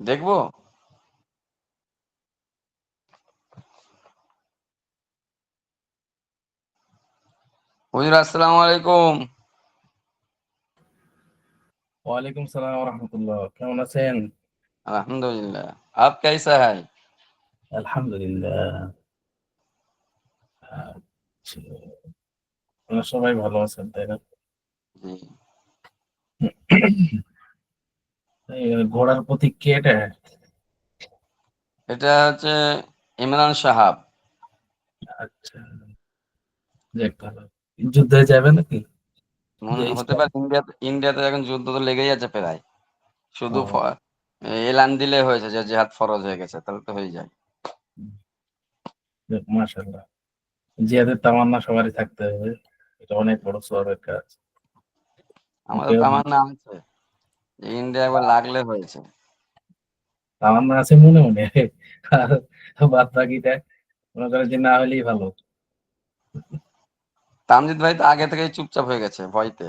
দেখবো। হুজুর আসসালামু আলাইকুম। ওয়ালাইকুম সালাম রহমতুল্লাহ, কেমন আছেন? আলহামদুলিল্লাহ। आप कैसा है? আলহামদুলিল্লাহ। আচ্ছা, আপনারা সবাই ভালো আছেন তাই না? জি। এই ঘোড়ার প্রতীক কে এটা? এটা হচ্ছে ইমরান সাহাব। আচ্ছা, যাক ভালো। যুদ্ধে যাবে নাকি? মনে যে হতে ইসলাম। পারে ইন্ডিয়াতে এখন যুদ্ধ তো লেগেই আছে প্রায়। শুধু ও, এলান দিলে হয়েছে যে জিহাদ ফরজ হয়ে গেছে, তাহলে তো হয়ে যায়। যাক, মাশাআল্লাহ। জিহাদের তামান্না সবারই থাকতে হবে, এটা অনেক বড় সওয়াবের কাজ। আমাদের কেউ তামান্না আছে যে ইন্ডিয়া একবার লাগলে হয়েছে। তামান্না আছে মনে মনে, আর বাদ বাকিটা মনে করে যে না হলেই ভালো। তামজিদ ভাই তো আগে থেকেই চুপচাপ হয়ে গেছে ভয়তে।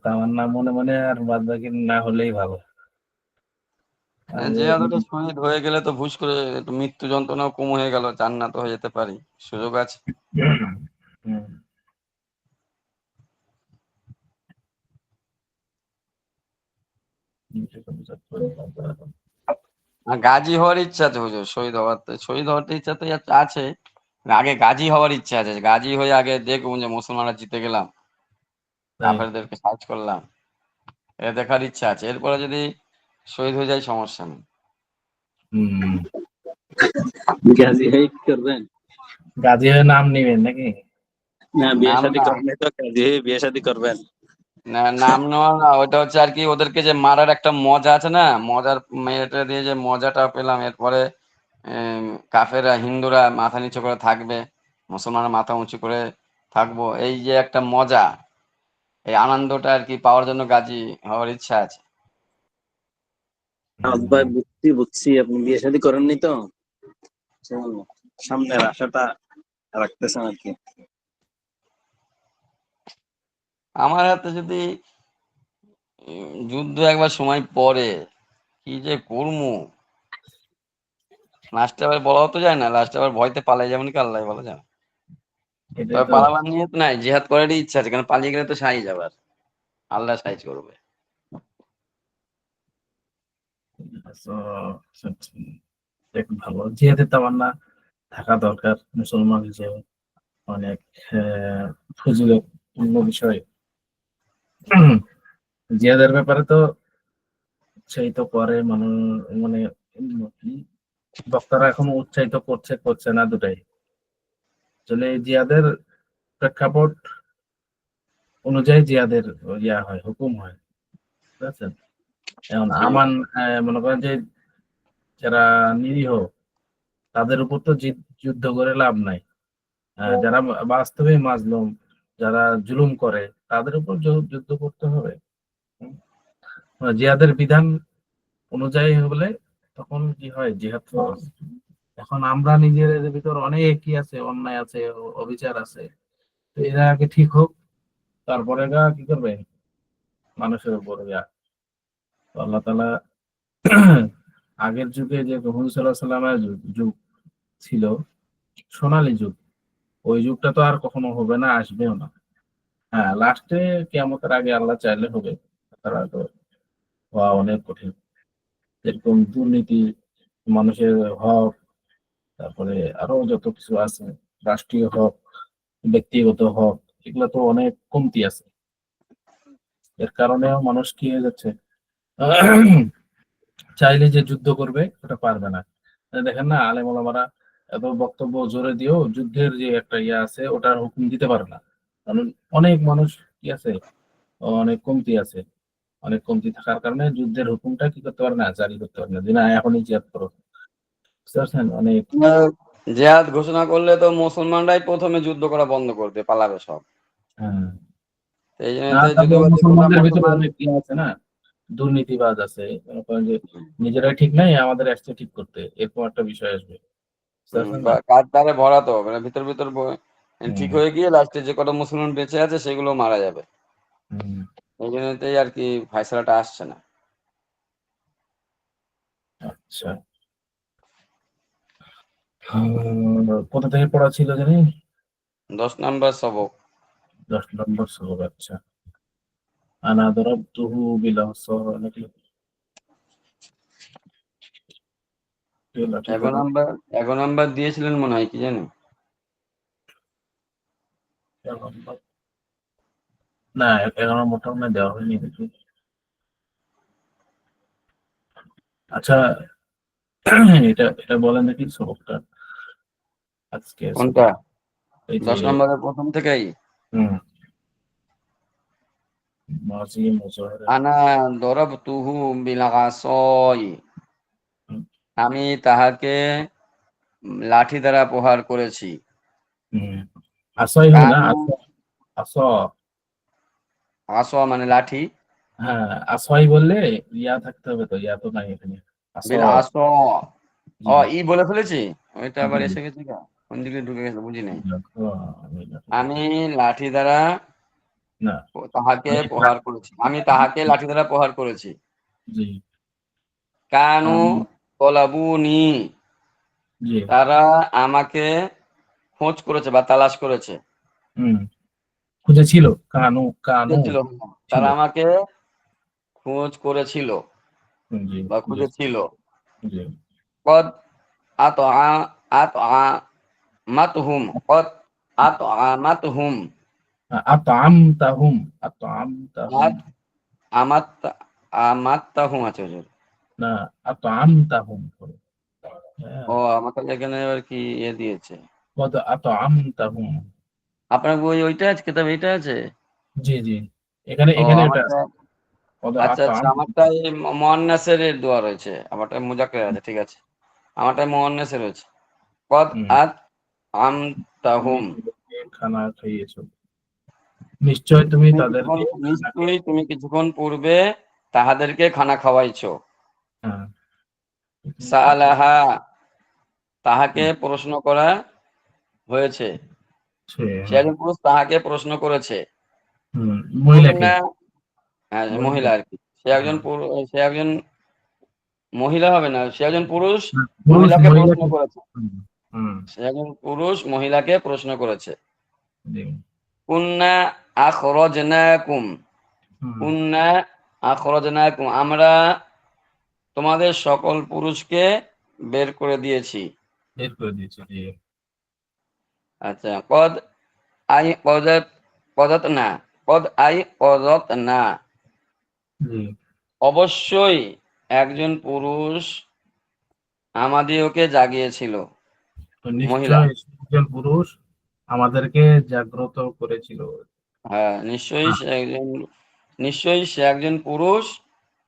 তামান্না মনে মনে, আর বাদ বাকি না হলেই ভালো। আর জিহাদ শহীদ হয়ে গেলে তো হুশ করে একটু মৃত্যু যন্ত্রণাও কম হয়ে গেল, জান্নাত হয়ে যেতে পারি, সুযোগ আছে। হুম, আর গাজী হওয়ার ইচ্ছা আছে হুজুর, শহীদ হওয়ার ইচ্ছা তো আছে। আগে গাজী হওয়ার ইচ্ছা আছে, গাজী হয়ে আগে দেখুন যে মুসলমানরা জিতে গেলাম, তাই। কাফেরদেরকে সাইজ করলাম, এটা দেখার ইচ্ছা আছে। এরপরে যদি শহীদ হয়ে যায় সমস্যা নেই। হুম, গাজী হয়ে কি করবেন? গাজী হয়ে নাম নিবেন নাকি? না, বিয়ে নাম শাদী না, করেন নাই তো গাজী হয়ে বিয়ে শাদী করবেন? নাম নেওয়া না, ওইটা হচ্ছে আর কি ওদেরকে যে মারার একটা মজা আছে না, মজার মেয়েটা দিয়ে যে মজাটা পেলাম, এরপরে কাফেররা হিন্দুরা মাথা নিচু করে থাকবে, মুসলমানরা মাথা উঁচু করে থাকবো, এই যে একটা মজা, এই আনন্দটা আর কি পাওয়ার জন্য গাজী হওয়ার ইচ্ছা আছে। ভাই, বুঝছি বুঝছি, আপনি বিয়ে শাদী করেননি তো, সামনের আশাটা রাখতেছেন আর কি। আমার হাতে যদি যুদ্ধ একবার সময় পড়ে, কি যে করমু, লাস্টে আবার বলা তো যায় না, লাস্টে আবার ভয়তে পালাই যাবেন কি আল্লাহ বলা যায় না। এটাই তবে তো। পালাবার নিয়ত নাই, জিহাদ করারই ইচ্ছা আছে, কারণ পালিয়ে গেলে তো সাইজ আবার আল্লাহ সাইজ করবে। So, দেখ, ভালো জিহাদের তামান্না থাকা দরকার মুসলমান হিসেবে। অনেক ফজিলতপূর্ণ বিষয়। জিহাদের ব্যাপারে তো উৎসাহিত করে মানুষ, মানে কি, বক্তারা এখনো উৎসাহিত করছে করছে না, দুটাই। আসলে জিহাদের প্রেক্ষাপট অনুযায়ী জিহাদের ইয়া হয়, হুকুম হয়, বুঝতে পারছেন? এখন ঠিক। আমান, মনে করেন যে যারা নিরীহ, তাদের উপর তো যুদ্ধ করে লাভ নাই। যারা বাস্তবে মাজলুম, যারা জুলুম করে, তাদের উপর যুদ্ধ করতে হবে। হুম। জিহাদের বিধান অনুযায়ী হলে তখন কি হয়, জিহাদ ফরজ। এখন আমরা নিজেদের ভিতর অনেক কি আছে, অন্যায় আছে, অবিচার আছে। তো এরা আগে ঠিক হোক, তারপরে এরা কি করবে, মানুষের উপর তো আল্লাহ তাআলা আগের যুগে যে মুহাম্মদ সাল্লাল্লাহু আলাইহি সাল্লামের যুগ ছিল, সোনালী যুগ, ওই যুগটা তো আর কখনো হবে না, আসবেও না। হ্যাঁ, লাস্টে কিয়ামতের আগে আল্লাহ চাইলে হবে, তারা তো হওয়া অনেক কঠিন। যেরকম দুর্নীতি, মানুষের হক, তারপরে আরো যত কিছু আছে, রাষ্ট্রীয় হক, ব্যক্তিগত হক, এগুলো তো অনেক কমতি আছে। এর কারণেও মানুষ কি হয়ে যাচ্ছে, চাইলে যে যুদ্ধ করবে ওটা পারবে না। দেখেন না, আলেম ওলামারা এত বক্তব্য জোরে দিয়েও যুদ্ধের যে একটা ইয়ে আছে ওটার হুকুম দিতে পারে না। কারণ অনেক মানুষ কি আছে, অনেক কমতি আছে। অনেক কমতি থাকার কারণে যুদ্ধের হুকুমটা কি করতে পারে না, জারি করতে পারে না, যে না এখনই জিহাদ করো। বুঝতে পারছেন? অনেক। জিহাদ ঘোষণা করলে তো মুসলমানরাই প্রথমে যুদ্ধ করা বন্ধ করবে, পালাবে সব। হ্যাঁ। তো এই জন্য না, তো তারপর যুদ্ধবাজি করলে মুসলমানদের ভিতরে মুসলমান। অনেক ইয়ে আছে না, দুর্নীতিবাজ আছে, মনে করেন যে নিজেরাই ঠিক নাই, আমাদের আসছে ঠিক করতে, এরকম একটা বিষয় আসবে। বুঝতে পারছেন না? কার দ্বারে ভরা তো, মানে ভিতর ভিতর ঠিক হম, হয়ে গিয়ে লাস্টে যে কটা মুসলমান বেঁচে আছে সেগুলো মারা যাবে। হম। এই জন্যতেই আর কি ফয়সালাটা আসছে না। আচ্ছা, কোথা থেকে পড়া ছিল জানি? 10 নাম্বার সবক। 10 নম্বর সবক। আচ্ছা, আনা দরাবতুহু বিল আসা, নাকি? কে লাঠি 11 দ্বারা? নাম্বার 11 নাম্বার দিয়েছিলেন মনে হয়, কি জানি। 11 নম্বর, না 11 নম্বরটা মনে হয় দেওয়া হয়নি, দেখি। আচ্ছা, এটা এটা বলেন দেখি সবকটা, আজকে কোনটা? সবক। এই যে 10 নাম্বারের প্রথম থেকেই। হুম, মাঝি মুজাহিরা। আনা দরাবতুহু বিল আসাই, হুম, আমি তাহাকে লাঠি দ্বারা প্রহার করেছি। হুম। আসাই হবে না, কানু, আসা, আসা। আসা মানে লাঠি। হ্যাঁ, আসাই বললে ইয়া থাকতে হবে, তো ইয়া তো নাই এখানে। আসা। বিল আসা, জি। ও ই বলে ফেলেছি, ওইটা আবার জি। এসে গেছে গা, কোন দিকে ঢুকে গেছে বুঝি নাই। দেখো, আমি লাঠি আমি দ্বারা- লাঠি দ্বারা না, তাহাকে আমি প্রহার করেছি, আমি তাহাকে লাঠি দ্বারা প্রহার করেছি। জি। কানু আমি তলাবুনি, জি। তারা আমাকে খোঁজ করেছে বা তালাশ করেছে। হুম, খুঁজেছিল, কানু কানু খুঁজেছিল, ছিল। তারা আমাকে খোঁজ করেছিল জি, বা খুঁজেছিল। খুঁজেছিল। জি। কদ আত আত মাতহুম, কদ আত মাতহুম, আতাম তাহুম, আতাম তাহুম। আত আমাত আমাত্তাহুম আছে হুজুর। না, আতাম তাহুম। হ্যাঁ, ও আমার কাছে এখানে আর কি দিয়েছে। কদ আতাম তাহুম। আপনার বই ওইটা আছে, কিতাব এইটা আছে। জি জি, এখানে ও এখানে এটা আমারটা, আছে। কদ আচ্ছা আচ্ছা, আতাম। আমারটা এই মুয়ান্নাসের দোয়া রয়েছে, আমারটা মুজাক্কার আছে, ঠিক আছে। আমারটা মুয়ান্নাসে রয়েছে। কদ হুম, আত তুমি আমতাহুম, তাদেরকে খানা খাইয়েছো, নিশ্চয় তুমি তাদেরকে খানা নিশ্চয়ই তুমি কিছুক্ষণ পূর্বে তাহাদেরকে খানা খাওয়াইছো। হ্যাঁ, তুমি তাদের সালাহা, তাহাকে প্রশ্ন করা হয়েছে। সে হ্যাঁ, একজন পুরুষ তাহাকে প্রশ্ন করেছে। হুম, মহিলাকে, কুন্না, হ্যাঁ, মহিলা মহিলাকে। আর কি। হ্যাঁ, সে একজন মহিলা হবে না, সে একজন পুরুষ পুরুষ মহিলাকে প্রশ্ন মহিলাকে। করেছে। হুম, হুম, সে একজন পুরুষ মহিলাকে প্রশ্ন করেছে। জি, কুন্না আখরাজনাকুম, হুম, কুন্না আখরাজনাকুম, আমরা তোমাদের সকল পুরুষকে বের করে দিয়েছি। বের করে দিয়েছে, জি। আচ্ছা, কদ আই কদত, কদত না, কদ আই কদত না, জি, অবশ্যই একজন পুরুষ আমাদিওকে জাগিয়েছিল। তো মহিলা, নিশ্চয় একজন পুরুষ আমাদেরকে জাগ্রত করেছিল। হ্যাঁ নিশ্চয়ই হ্যাঁ, সে একজন, নিশ্চয়ই সে একজন পুরুষ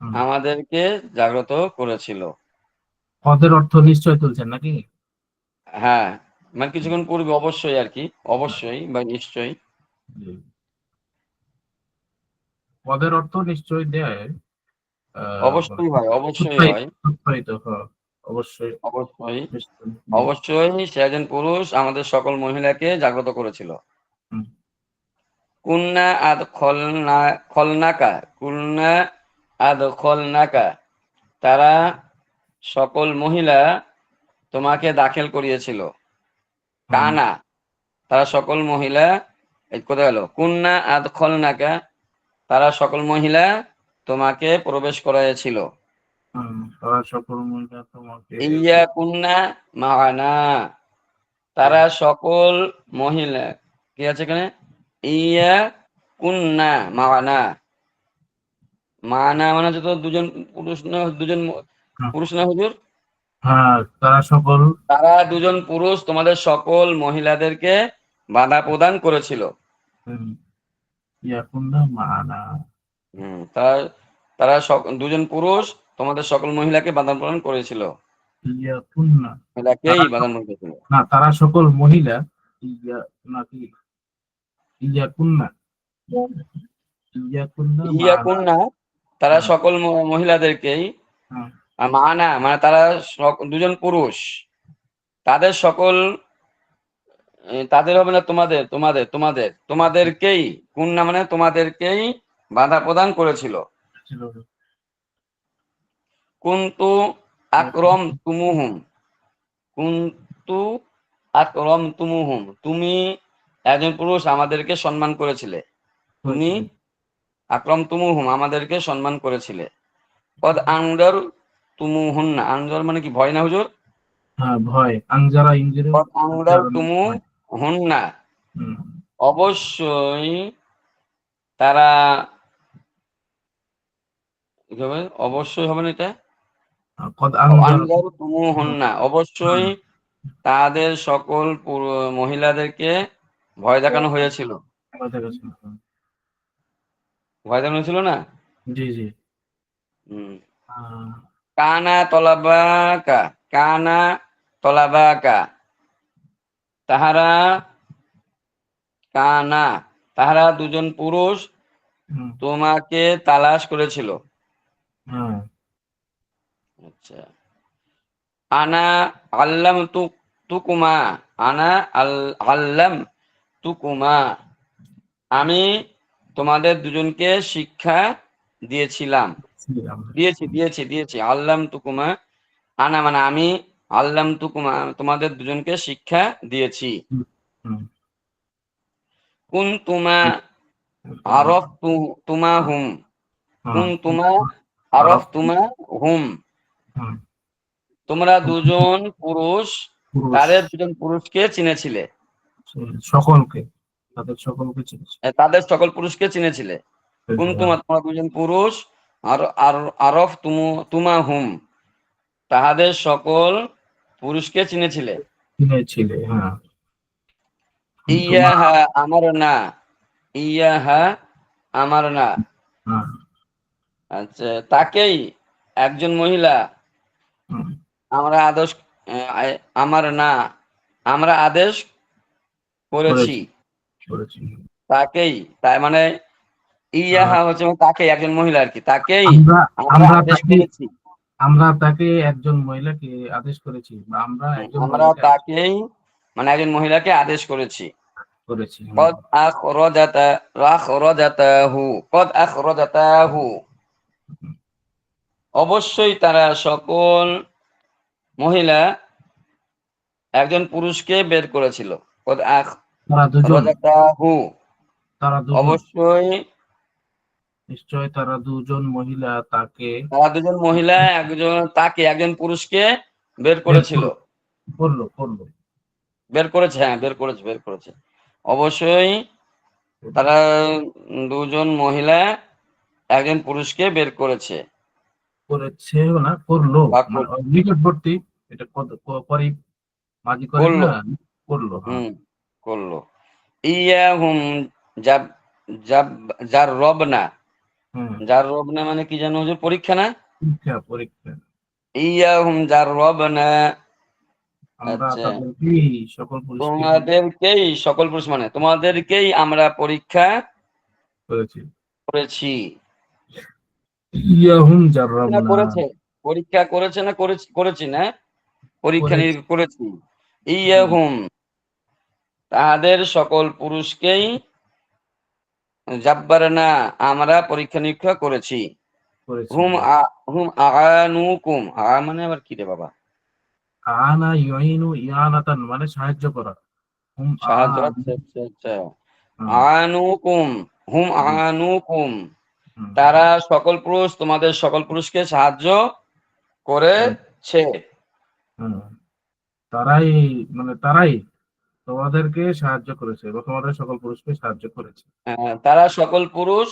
হুম। আমাদেরকে জাগ্রত করেছিল। পদের অর্থ নিশ্চয় তুলছেন নাকি? হ্যাঁ, মানে কিছুক্ষণ পূর্বে, অবশ্যই আর কি, অবশ্যই বা নিশ্চয়ই। জি। পদের অর্থ নিশ্চয় দেয়, মানে অবশ্যই হয়, অবশ্যই উৎসাহিত, হয়, উৎসাহিত, হ্যাঁ, অবশ্যই অবশ্যই, নিশ্চয়, জি। অবশ্যই সে একজন পুরুষ আমাদের সকল মহিলাকে জাগ্রত করেছিল। হুম, কুন্না আদ খলনা, খলনাকা, কুন্না আদ খলনাকা, তারা সকল মহিলা তোমাকে দাখিল করিয়েছিল। হুম, কানা, তারা সকল মহিলা, এই কোথায় গেল, কুন্না আদ খলনাকা, তারা সকল মহিলা তোমাকে প্রবেশ করাইয়াছিল। হুম, তারা সকল মহিলা তোমাকে ইয়া কুন্না মাগানা, তারা সকল মহিলা, কি আছে এখানে, ইয়া কুন্না মাগানা, মানা মানে হচ্ছে তো দুজন পুরুষ না, দুজন হুম, পুরুষ না হুজুর, হ্যাঁ, তারা সকল তারা দুজন পুরুষ তোমাদের সকল মহিলাদেরকে বাধা প্রদান করেছিল। হুম, ইয়াকুন্না মানা, তারা তারা দুজন পুরুষ তোমাদের সকল মহিলাকে বাধা প্রদান করেছিল, ইয়াকুন্না, মহিলাকেই তারা বাধা প্রদান করেছিল। না, তারা সকল মহিলা, ইয়া নাকি, ইয়াকুন্না, ইয়াকুন্না ইয়া মানা। কুন্না, তারা হ্যাঁ, সকল মহিলাদেরকেই, হ্যাঁ, আর মানা মানে তারা দুজন পুরুষ, তাদের সকল, তাদের হবে না, তোমাদের তোমাদেরকেই, কুন্না মানে তোমাদেরকেই বাধা প্রদান করেছিল। কুনতু আকরামতুমুহুম, কুনতু আকরামতুমুহুম, তুমি একজন পুরুষ আমাদেরকে সম্মান করেছিলে, তুমি আকরামতুমুহুম আমাদেরকে সম্মান করেছিলে। কদ আনজার তুমুহুন্না, আনজার মানে কি ভয় না হুজুর? হ্যাঁ, ভয়। আংজারা ইংরেজি। কদ আনজার তুমুহুন্না, হুম। অবশ্যই তারা, কি হবে? অবশ্যই হবে না এটা, কদ আংজারা। আনজার তুমুহুন্না, অবশ্যই তাদের সকল মহিলাদেরকে ভয় দেখানো হয়েছিল। ভয় দেখানো হয়েছিল না? জি জি। হুম। কানা তলাবাকা, কানা তলাবাকা, তাহারা, কানা তাহারা দুজন পুরুষ তোমাকে তালাশ করেছিল। হ্যাঁ। আচ্ছা, আনা আল্লাম তুকুমা, আনা আল্লাম তুকুমা, আমি তোমাদের দুজনকে শিক্ষা দিয়েছিলাম, দিয়েছি আল্লাম তুকুমা, আনা মানে আমি, আল্লাম তুকুমা তোমাদের দুজনকে শিক্ষা দিয়েছি। কুন তুমা আরফ তুমা হুম, কুন তুমা আরফ তুমা হুম, তোমরা দুজন পুরুষ তাদের দুজন পুরুষকে চিনেছিলে, সকলকে, তাদের সকলকে চিনেছে। তাদের সকল পুরুষকে চিনেছিলে। কুন তুমা তোমরা দুজন পুরুষ, আর আরফ তুমা হুম তাহাদের সকল পুরুষকে চিনেছিলে। চিনেছিলে, হ্যাঁ। ইয়াহা আমার না, ইয়াহা আমার না, আচ্ছা তাকেই একজন মহিলা আমরা আদেশ, আমার না আমরা আদেশ করেছি, তাকেই, তাই মানে ইয়াহা হচ্ছে তাকে একজন মহিলা আর কি, তাকেই আমরা আদেশ করেছি, আমরা তাকে একজন মহিলাকে আদেশ করেছি, বা আমরা একজন আমরা তাকেই মানে একজন মহিলাকে আদেশ করেছি। করেছি। কদ আখরাজাতাহু, কদ আখরাজাতাহু, অবশ্যই তারা সকল মহিলা একজন পুরুষকে বের করেছিল। কদ আখরাজাতাহু, অবশ্যই নিশ্চয় তারা দুজন মহিলা তাকে, তারা দুজন মহিলা একজন পুরুষকে বের করেছিল, বের করেছে, হ্যাঁ বের করেছে। অবশ্যই তারা দুজন মহিলা একজন পুরুষকে বের করেছে, না করলো, নিকটবর্তী, এটা পরে মাঝি করে না, করলো। হুম, করলো। ইয়াহুম জাব জাব যার রব না, যার রব না মানে কি জানো হুজুর? পরীক্ষা না? পরীক্ষা। ইয়াহুম যার রব না, আমরা আচ্ছা তাদেরকেই সকল পুরুষকে তোমাদেরকেই সকল পুরুষ মানে তোমাদেরকেই আমরা পরীক্ষা করেছি। ইয়াহুম জাররাবনা, করেছে, পরীক্ষা করেছে না করেছি না, পরীক্ষা নিরীক্ষা করেছি। ইয়াহুম তাদের সকল পুরুষকেই জাব্বার না আমরা পরীক্ষা নিরীক্ষা করেছি। হুম আনুকুম, মানে আবার কি রে বাবা? আনা ইউইনু ইয়ানাতান মানে সাহায্য করা। সাহায্য, আচ্ছা আচ্ছা আচ্ছা। আনুকুম, হুম আনুকুম তারা সকল পুরুষ তোমাদের সকল পুরুষকে সাহায্য করেছে। তারাই তোমাদেরকে সাহায্য করেছে, বা তোমাদের সকল পুরুষকে সাহায্য করেছে। তারা সকল পুরুষ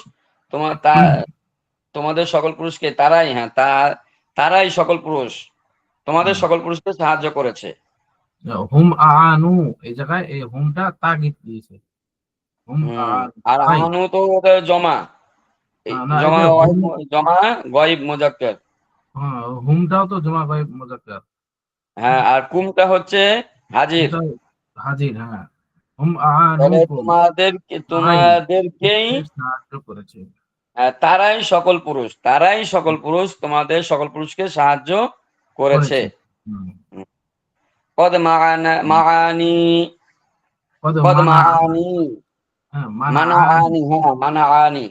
তোমাদের সকল পুরুষকে তারাই, হ্যাঁ তারাই সকল পুরুষ তোমাদের সকল পুরুষকে সাহায্য করেছে। হুম আনু, এই জায়গায় এই হুমটা তাগিদ দিয়েছে। আর আনু তো ওদের জমা, জমা জমা গয়েব মুজাক্কার। হুমটাও তো জমা গয়েব মুজাক্কার। হ্যাঁ, আর কুমটা হচ্ছে হাজির। হাজির, হ্যাঁ। হুম আনুকুম তোমাদেরকেই সাহায্য করেছে। তারাই সকল পুরুষ, তারাই সকল পুরুষ তোমাদের সকল পুরুষকে সাহায্য করেছে। কদ মাআনি, কদ মাআনি, মানাআনি, হ্যাঁ মানাআনি,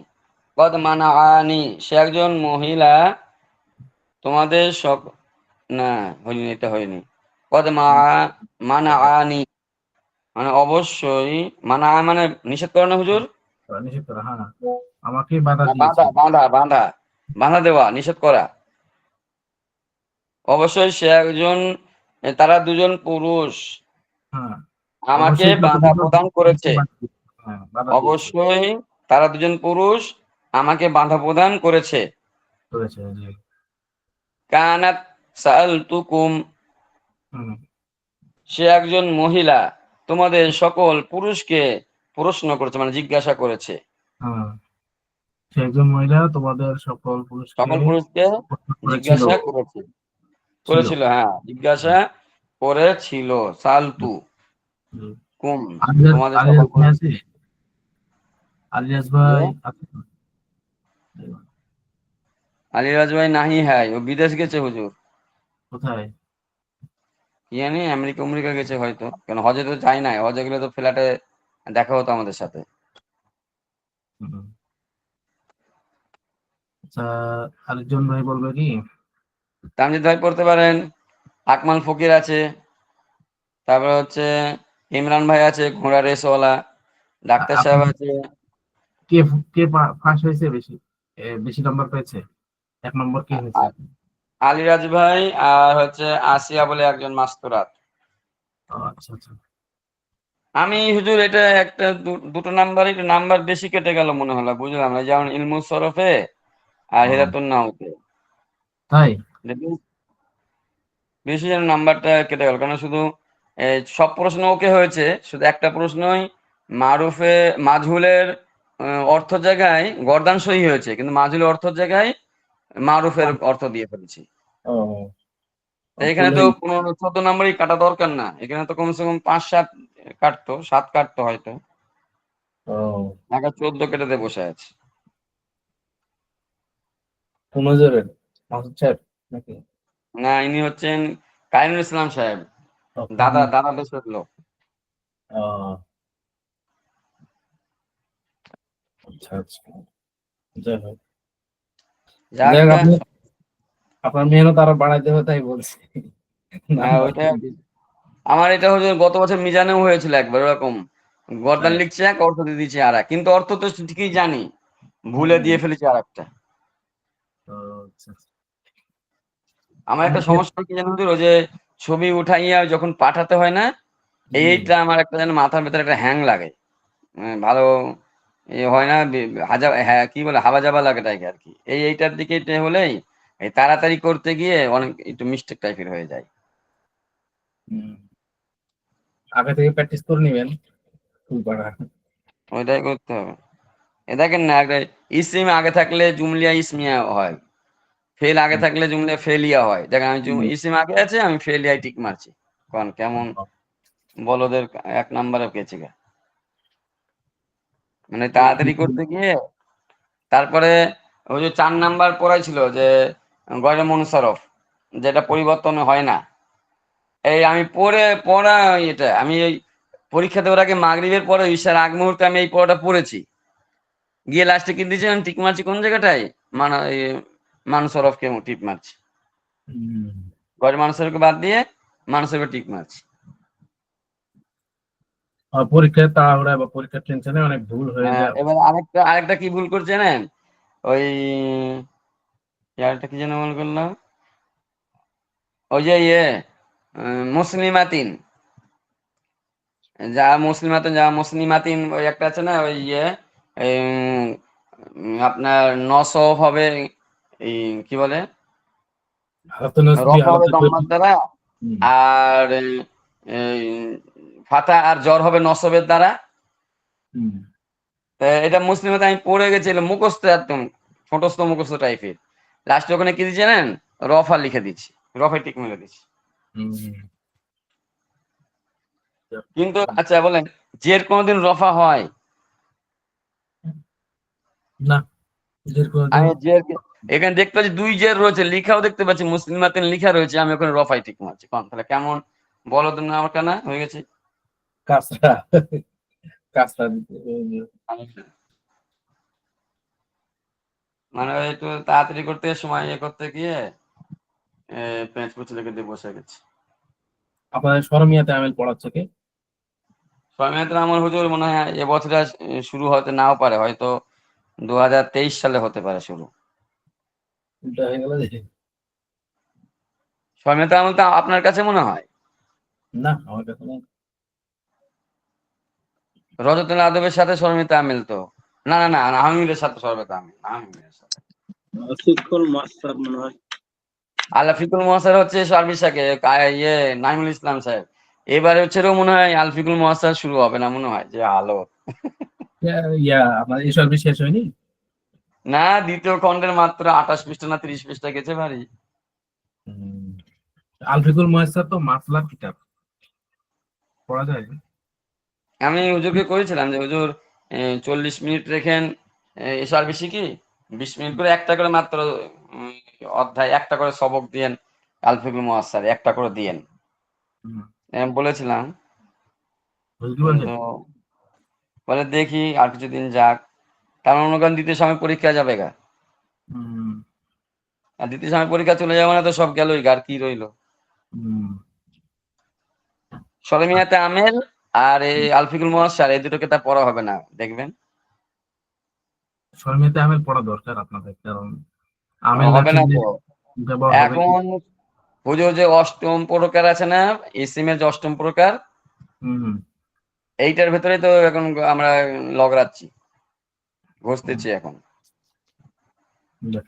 কদ মানাআনি, সে একজন মহিলা তোমাদের সক না, হয়নি, এটা হয়নি। কদ মানাআনি মানে অবশ্যই, মানা মানে নিষেধ করে না হুজুর? নিষেধ করা, হ্যাঁ, আমাকে বাধা না, দিয়েছে। বাঁধা বাঁধা বাঁধা বাঁধা দেওয়া, নিষেধ করা। অবশ্যই সে একজন, তারা দুজন পুরুষ হ্যাঁ, আমাকে অবশ্যই তারা বাধা দুজন প্রদান করেছে। বাধা দিয়েছে। হ্যাঁ, বাধা দিয়েছে, অবশ্যই তারা দুজন পুরুষ আমাকে বাধা প্রদান করেছে। করেছে, জি। কানাত সাআলতুকুম, হুম, সে একজন মহিলা তোমাদের সকল পুরুষকে প্রশ্ন করেছে, মানে জিজ্ঞাসা করেছে। হ্যাঁ, সে একজন মহিলা তোমাদের সকল পুরুষকে সকল পুরুষকে প্রশ্ন করেছিল, জিজ্ঞাসা করেছে, ছিল। করেছিল, হ্যাঁ, জিজ্ঞাসা করেছিল। সালতু হুম। কুম, আলিয়াস তোমাদের সকল আলিয়াস ভাই পুরুষ। আছে? আলিয়াস যে ভাই আছে? আলিরাজ ভাই নাহি হ্যায়, ও বিদেশ গেছে হুজুর। কোথায়? কি জানি, আমেরিকা আমেরিকা গেছে হয়তো, কেন হজে তো যাই নাই, হজে গেলে তো ফ্ল্যাটে দেখা হতো আমাদের সাথে। হুম। আচ্ছা, আরেকজন ভাই বলবে কি? তামজিদ ভাই পড়তে পারেন, আকমাল ফকির আছে, তারপরে হচ্ছে ইমরান ভাই আছে, ঘোড়া রেসওয়ালা, ডাক্তার সাহেব আপনার আছে। কে কে ফার্স্ট হয়েছে বেশি? বেশি নাম্বার পেয়েছে? 1 নম্বর কে হয়েছে? আ- আলিরাজ ভাই, আর হচ্ছে আসিয়া বলে একজন মাস্তুরাত। ও, আচ্ছা আচ্ছা। আমি হুজুর এটা একটা দুটো নাম্বারই নাম্বার বেশি কেটে গেল মনে হলো, বুঝলাম না, যেমন ইলমুস সরফে আর ও, হেদাতুন নাহতে তাই? বেশি যেন নাম্বারটা কেটে গেল, কারণ শুধু সব প্রশ্ন ওকে হয়েছে, শুধু একটা প্রশ্নই মারুফে মাজহুলের অর্থ জায়গায় গর্দান সহি হয়েছে, কিন্তু মাজহুলের অর্থ জায়গায় মারুফের অর্থ দিয়ে ফেলেছি। ও, তো এখানে তো ভুলেই। 15-14 নাম্বারই কাটা দরকার না, এখানে তো কমসে কম 5-7 কাটতো, 7 কাটতো হয়তো, ও, ঢাকা 14 কেটে বসে আছে। কোন নজরের মাসুদ সাহেব নাকি? না, ইনি হচ্ছেন কাইমুল ইসলাম সাহেব, ও, দাদা কাহিনী। দাদা দেশের লোক। ও, আচ্ছা আচ্ছা। যাই হোক, যাক যাই হোক, গা, আপনি আপনার মেহনত আরো বাড়াইতে হবে তাই বলছি। হ্যাঁ নাম্বার ওইটাই কম। আর কি। আমার এটা হচ্ছে গত বছর মিজানেও হয়েছিল একবার ওরকম, গর্দান তাই? লিখছে এক, অর্থ দিয়ে দিচ্ছে আর এক, কিন্তু অর্থ তো ঠিকই জানি, ভুলে হুম। দিয়ে ফেলেছি আর একটা। ও, আচ্ছা আচ্ছা। আমার একটা অনেকে। সমস্যা কি জানো হুজুর, ওই যে ছবি উঠাইয়া যখন পাঠাতে হয় না, জি। এইটা আমার একটা যেন মাথার ভেতরে একটা হ্যাং লাগে, ভালো হয় না, হাজা, হ্যাঁ কি বলে, হাবা জাবা লাগে টাইপের আর কি, এইটার দিকে এটা হলেই এই তাড়াতাড়ি করতে গিয়ে অনেক একটু মিস্টেক টাইপের হয়ে যায়। হুম। আগে থেকে প্র্যাকটিস করে নিবেন, খুব বাড়া। ওইটাই করতে হবে। এ দেখেন না, একটা ইসিম আগে থাকলে জুমলিয়া ইসমিয়া হয়, ফেল আগে থাকলে জুমলিয়া ফেলিয়া হয়। দেখেন আমি ইসিম আগে আছে, আমি ফেলিয়ায় টিক মারছি, কারণ কেমন বলদের 1 নাম্বারে পেয়েছি গা। মানে তাড়াতাড়ি করতে গিয়ে, তারপরে ওই যে 4 নাম্বার পড়াইছিল যে গয়রে মুনসারফ, যেটা পরিবর্তন হয় না, এই আমি পড়া এটা আমি এই পরীক্ষা দেওয়ার আগে মাগরিবের পরে ঈশার আগ মুহূর্তে আমি এই পড়াটা পড়েছি, গিয়ে লাস্টে কি দিয়েছি আমি টিক মারছি কোন জায়গাটায়, মানসরফকে টিক মারছি, হুম। গয়রে মানসরফকে বাদ দিয়ে মানসরফে টিক মারছি। পরীক্ষায় তাড়াহুড়া বা পরীক্ষার টেনশনে অনেক ভুল হয়ে হ্যাঁ, যায়। এবার আরেকটা আরেকটা কি ভুল করছে জানেন, ওই আরেকটা কি যেন মনে করলাম, ওই যে মুসলিমাতিন, যা মুসলিমাতিন ওই একটা আছে না, ওই এই, আপনার নসব হবে, এই কি বলে, হালাতে নসবি, রফা হবে হালাতে দম্মার জররি। দ্বারা, হুম। আর এই, ফাতা আর জ্বর হবে নসবের দ্বারা। হুম। তো এটা মুসলিমাতে আমি পড়ে গেছিলাম মুখস্থ, একদম ছোটস্থ মুখস্থ টাইপের, লাস্টে ওখানে কি দিচ্ছি জানেন, রফা লিখে দিচ্ছি, রফে টিক মেরে দিচ্ছি। হুম। কিন্তু আচ্ছা বলেন, জের কোনোদিন রফা হয়? না, এদের কোনোদিন। আমি জের, এখানে দেখতে পাচ্ছি 2 জের রয়েছে, লিখাও দেখতে পাচ্ছি মুসলিমাতিন লিখা রয়েছে, আমি ওখানে রফাই টিক মারছি, কোন তাহলে কেমন বলো তো, না আমার কেনা হয়ে গেছে। কাঁচরা, কাঁচরা দিতে। মানে ওই একটু তাড়াতাড়ি করতে সময় ইয়ে করতে গিয়ে পেঁচ কুচি লেগে দিয়ে বসে গেছি। আপনাদের সরমিয়াতে আমেল পড়াচ্ছে কে? সৈয়দ আমার হুজুর মনে হয় এবছরে শুরু হতে নাও পারে, হয়তো 2023 সালে হতে পারে শুরু। উল্টা হয়ে গেল যে। সৈয়দ আমল তো আপনার কাছে মনে হয়। না, আমার কাছে না। রজতুল আদবের সাথে শর্মিতা আমিল তো, না না না না, আমিরের সাথে শর্মিতা আমিল, আমিরের সাথে। ফিকুল মাস্টার মনে হয়। আলফিকুল মহাসার হচ্ছে সার্ভিসাকে ইয়ে নাইমুল ইসলাম সাহেব। এবারে হচ্ছে মনে হয় আলফিকুল মহাসার শুরু হবে না মনে হয়, যে আলো। আপনার এই সর্বি শেষ হয়নি? না, দ্বিতীয় খণ্ডের মাত্র 28 পৃষ্ঠা না 30 পৃষ্ঠা গেছে ভারী। হুম। আলফিকুল ময়েসার তো মাসলার কিতাব, পড়া যায়। আমি হুজুরকে করেছিলাম যে হুজুর 40 মিনিট রেখেন সার্ভিসে কি 20 মিনিট করে একটা করে মাত্র উম, অধ্যায় একটা করে সবক দিয়েন, আলফিকুল মুয়াস্সার একটা করে দিয়েন। হুম। আমি বলেছিলাম, বুঝতে পারছেন? কিন্তু বলে দেখি আর কিছুদিন যাক, কারণ অনুগান দ্বিতীয় সময় পরীক্ষা যাবে গা, হুম। আর দ্বিতীয় সময় পরীক্ষা চলে যাবে না তো সব গেলই গা, আর কি রইলো। হুম। সরমিয়াতে আমেল আর এই আলফিকুল মুয়াস্সার এই দুটো কিতাব পড়া হবে না দেখবেন। সরমিয়াতে আমেল পড়া দরকার আপনাদের, কারণ আমেল না হবে না শিখলে তো ব্যবহার হবে কি? এখন। হুজুর যে অষ্টম প্রকার আছে না, ইসিমের যে অষ্টম প্রকার, হুম। এইটার ভেতরে তো এখন আমরা লগড়াচ্ছি, ঘষতেছি এখন। দেখ।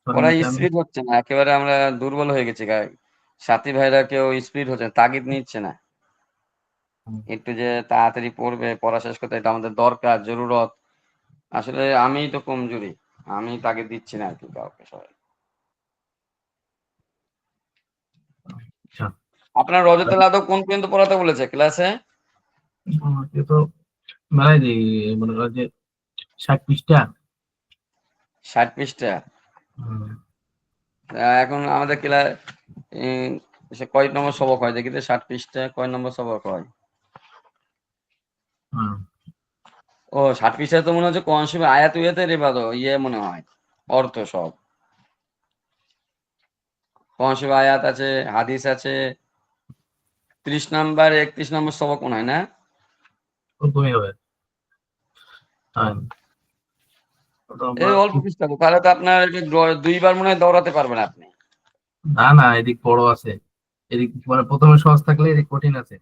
ওরা সরমিয়াতে আমেল। স্পিড হচ্ছে না, একেবারে আমরা দুর্বল হয়ে গেছি গায়ে। সাথী ভাইরা কেউ স্পিড হচ্ছে না, তাগিদ নিচ্ছে না। হুম। একটু যে তাড়াতাড়ি পড়বে, পড়া শেষ করতে, এটা আমাদের দরকার জরুরত। আসলে আমিই তো কমজোরি, আমি তাগিদ দিচ্ছি না আর কি কাউকে, সবাই। আচ্ছা। আপনার রজতের আদব কোন পর্যন্ত পড়াতে বলেছে ক্লাসে? এ তো মেলায় দিই, মনে করেন যে 60 পৃষ্ঠা। 60 পৃষ্ঠা। হুম। এখন আমাদের ক্লাস সে কয় নম্বর সবক হয় দেখি তো, 60 পৃষ্ঠা কয় নম্বর সবক হয়? হুম। ও 60 পৃষ্ঠা তো মনে হচ্ছে কনসেপ্ট আয়াত উয়াতে রে বাদ ইয়ে মনে হয়, অর্থ সব। কনসেপ্ট আয়াত আছে, হাদিস আছে। 30 নাম্বার 31 নম্বর সবক মনে হয় না? ওরকমই হবে। হ্যাঁ। তো এই আমরা অল্প পৃষ্ঠা তো, তাহলে তো আপনার এটা দুইবার মনে হয় দৌড়াতে পারবেন আপনি। না না, এদিক বড় আছে। এদিক মানে প্রথমে সহজ থাকলে এদিক কঠিন আছে,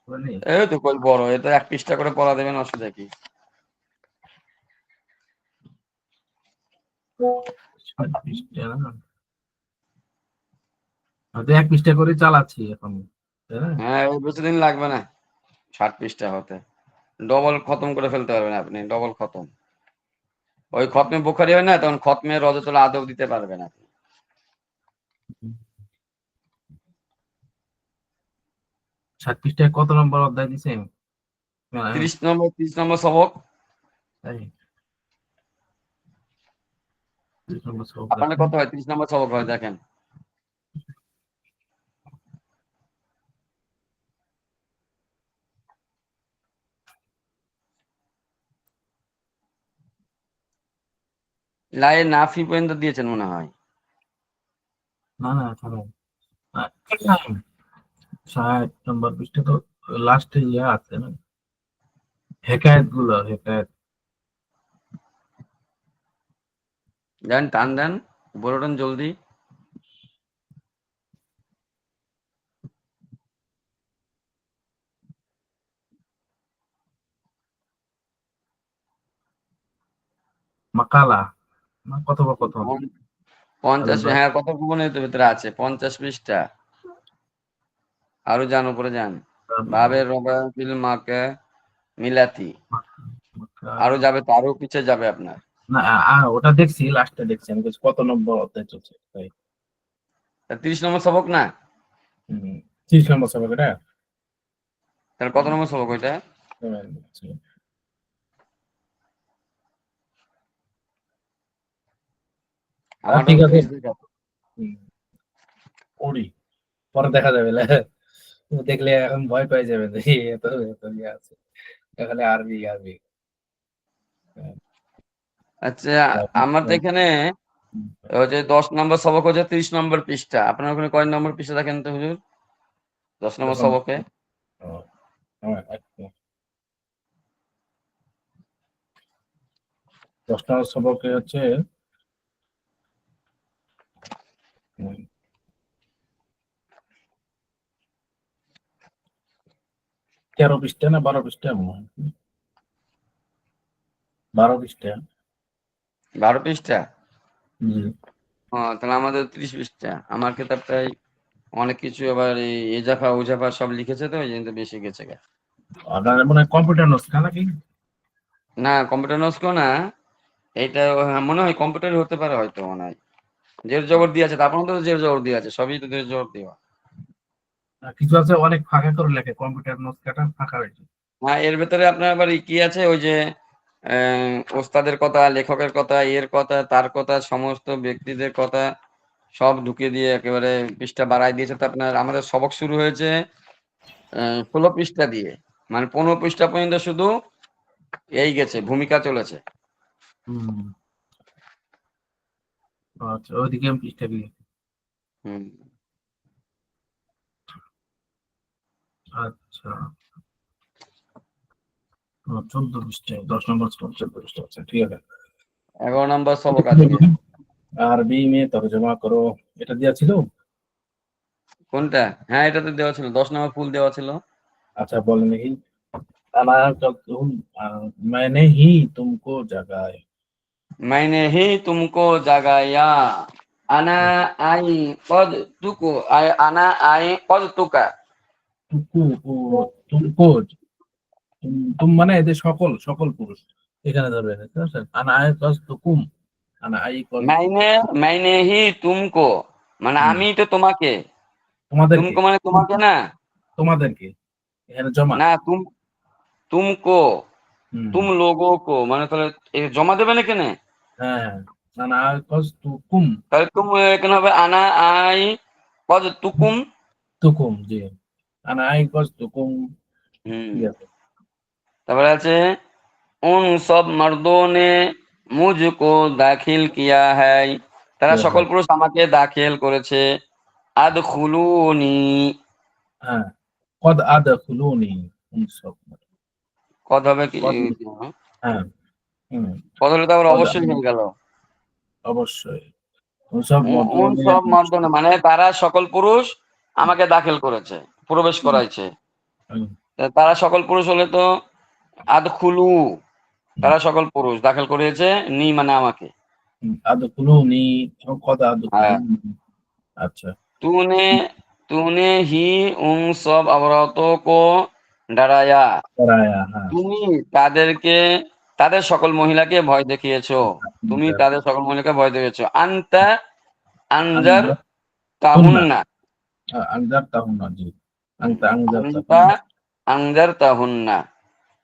বুঝলি? এই তো কই বড়, এটা 1 পৃষ্ঠা করে পড়া দেবেন, অসুবিধা কি? 60 পৃষ্ঠা না, হয়তো 1 পৃষ্ঠা করে চালাচ্ছি এখন, তাই না? হ্যাঁ, ওই বেশি দিন লাগবে না 60 পৃষ্ঠা হতে। ডবল খতম করে ফেলতে পারবেন আপনি, ডবল খতম। ওই খতমে বুখারি হয় না, তখন খতমে রজতুল আদব দিতে পারবেন আপনি। 60 পৃষ্ঠায় কত নম্বর অধ্যায় দিছে? 30 নম্বর সবক। তাই 30 নম্বর সবক আপনার আছে। কত হয়? 30 নম্বর সবক হয় দেখেন। লাই নাফি পর্যন্ত দিয়েছেন মনে হয়। না না, শোনো, 60 নম্বর পৃষ্ঠা তো লাস্টে ইয়ে আছে না, হেকায়েত গুলো, হেকায়েত। দেন টান দেন, বলে ওঠেন জলদি। মাকালা না, কথোপকথন। 50, হ্যাঁ কথোপকথনের ভিতরে আছে 50 পৃষ্ঠা। আরো যান উপরে যান, ভাবের রবায়ন মাকে মিলাতি, আরো যাবে তো, আরো পিছিয়ে যাবে আপনার। না, ওটা দেখছি, লাস্টে দেখছি আমি, বলছি কত নম্বর অধ্যায় চলছে তাই। 30 নম্বর সবক না? 30 নম্বর সবক এটা। তাহলে কত নম্বর সবক ওইটা? আমারটা ঠিক তো আছে। 30 দেখা। হুম, পড়ি, পরে দেখা যাবে। দেখলে এখন ভয় পেয়ে যাবে যে এত এত ইয়ে আছে, তাহলে আরবি আরবি। হ্যাঁ, আচ্ছা, আমার তো এখানে হুম, ওই যে 10 নম্বর সবক হচ্ছে 30 নম্বর পৃষ্ঠা। আপনার ওখানে কয় নম্বর পৃষ্ঠা দেখেন তো হুজুর? 10 নম্বর দেখুন, সবকে ও, হ্যাঁ, আচ্ছা। 10 নম্বর সবকে হচ্ছে উম, 13 পৃষ্ঠা না 12 পৃষ্ঠা মনে হয়। 12 পৃষ্ঠা। 12 পৃষ্ঠা। জি। তাহলে আমাদের 30 পৃষ্ঠা। আমার কিতাবটাই অনেক কিছু আবার এই এজাফা ওজাফা সব লিখেছে তো ওই জন্য বেশি গেছে গা। আপনার মনে হয় কম্পিউটার নোটস নাকি? না কম্পিউটার নস্কো না, এইটা মনে হয় কম্পিউটারই হতে পারে হয়তো মনে হয়। জের জবর দিয়ে আছে, তারপর তো জের জবর দিয়ে আছে, সবই তো জের জবর দেওয়া। কিছু আছে অনেক ফাঁকা করে লেখে, কম্পিউটার নোটস কাটা ফাঁকা হয়েছে। হ্যাঁ, এর ভেতরে আপনার আবার কি আছে ওই যে ওস্তাদের কথা, লেখকের কথা, এর কথা, তার কথা, সমস্ত ব্যক্তিদের কথা সব ঢুকিয়ে দিয়ে একেবারে পৃষ্ঠা বাড়ায় দিয়েছে। তো আপনার আমাদের সবক শুরু হয়েছে 16 পৃষ্ঠা দিয়ে, মানে 15 পৃষ্ঠা পর্যন্ত শুধু এই গেছে, ভূমিকা চলেছে। হুম, আচ্ছা, ওইদিকে আমি পৃষ্ঠা দিয়ে। হুম। আচ্ছা, 14 পৃষ্ঠা, 10 নম্বর 14 পৃষ্ঠা, আচ্ছা ঠিক আছে। 11 নম্বর সবক আজকে। আরবি মে তরজমা করো, এটা দেওয়া ছিল। কোনটা? হ্যাঁ, এটা তো দেওয়া ছিল, 10 নম্বর ফুল দেওয়া ছিল। আচ্ছা বলেন দেখি। अना तुम मैंने ही तुमको जगाया। मैंने ही तुमको जगाया, आना आई कद तुको, आना आई कद तुका। तुकु तुमको तुम মানে এদের সকল সকল পুরুষ এখানে ধরবেন, ঠিক আছে? আনা আই কস তুকুম, আনা আই কস मैंने मैंने ही तुमको মানে হুম, আমি তো তোমাকে, তোমাদেরকে, তুমকো মানে তোমাকে না, তোমাদেরকে এখানে জমা। না तुमको, হুম, तुम लोगों को মানে তাহলে জমা দেবে না কেন? হ্যাঁ হ্যাঁ, আনা আই কস তুকুম, তাহলে তুম এখানে হবে আনা আই কদ তুকুম। তুকুম জি, আনা আই কস তুকুম, হুম। ঠিক আছে। তারপরে আছে उन सब मर्दों ने मुझको दाखिल किया है, তারা ঠিক আছে, সকল পুরুষ আমাকে দাখিল করেছে। আদখুলুনি, হ্যাঁ, কদ আদখুলুনি, সব কদ হবে কি? কদ, হ্যাঁ, হুম, কদ হলে তো আবার কদ অবশ্যই হয়ে গেল। অবশ্যই সব উন মর্দনে, সব মর্দনে মানে তারা সকল পুরুষ আমাকে দাখিল করেছে, প্রবেশ করাইছে। তারা সকল পুরুষ হলে তো আদখুলু, তারা সকল পুরুষ দাখিল করিয়েছে, নি মানে আমাকে। আদখুলুনি, কদ হ্যাঁ। আদখুলুনি, আচ্ছা, तूने तूने ही उन सब औरतों को डराया, পড়ায়া, হ্যাঁ, তুমি তাদেরকে, তাদের সকল মহিলাকে ভয় দেখিয়েছো, তুমি তাদের সকল মহিলাকে ভয় দেখিয়েছো। আনতা আনজার আনজার হুন্না, তাহুন্না, আনজার তাহুন্না জি, আনতা আনজার আনতা তাহুন্না আনজার তাহুন্না।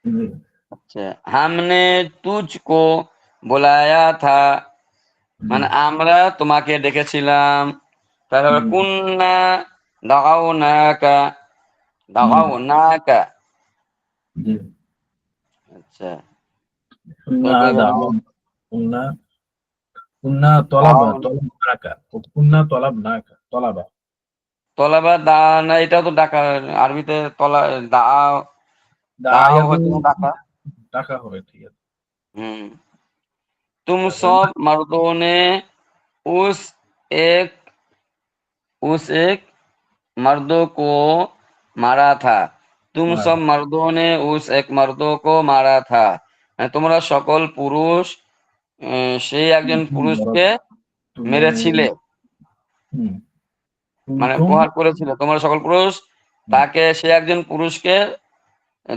জি, আচ্ছা, हमने तुझको बुलाया था জি, মানে আমরা তোমাকে ডেকেছিলাম। তারপরে জি, কুন্না দাগাওনাকা, জি, দাগাওনাকা। জি, আচ্ছা, হুন্না কই গেল? দাওয়াম, হুন্না, হুন্না তলাবা, দাও- তলাব নাকা, হুন্না তলাব নাকা, তলাবা, তলাবা দা না, এটাও তো ডাকা। আরবিতে তলা দাও, দাও দায়াবু, হচ্ছে না ডাকা। টাকা হবে, ঠিক আছে। হুম। तुम তারপরে सब मर्दों ने उस एक उस एक मर्दों को मारा था, तुम মারা, सब मर्दों ने उस एक मर्दों को मारा था মানে তোমরা সকল পুরুষ সেই একজন পুরুষকে তুমি, মেরেছিলে, হুম, মানে কুনতুম, প্রহার করেছিলে। তোমরা সকল পুরুষ হুম, তাকে, সে একজন পুরুষকে,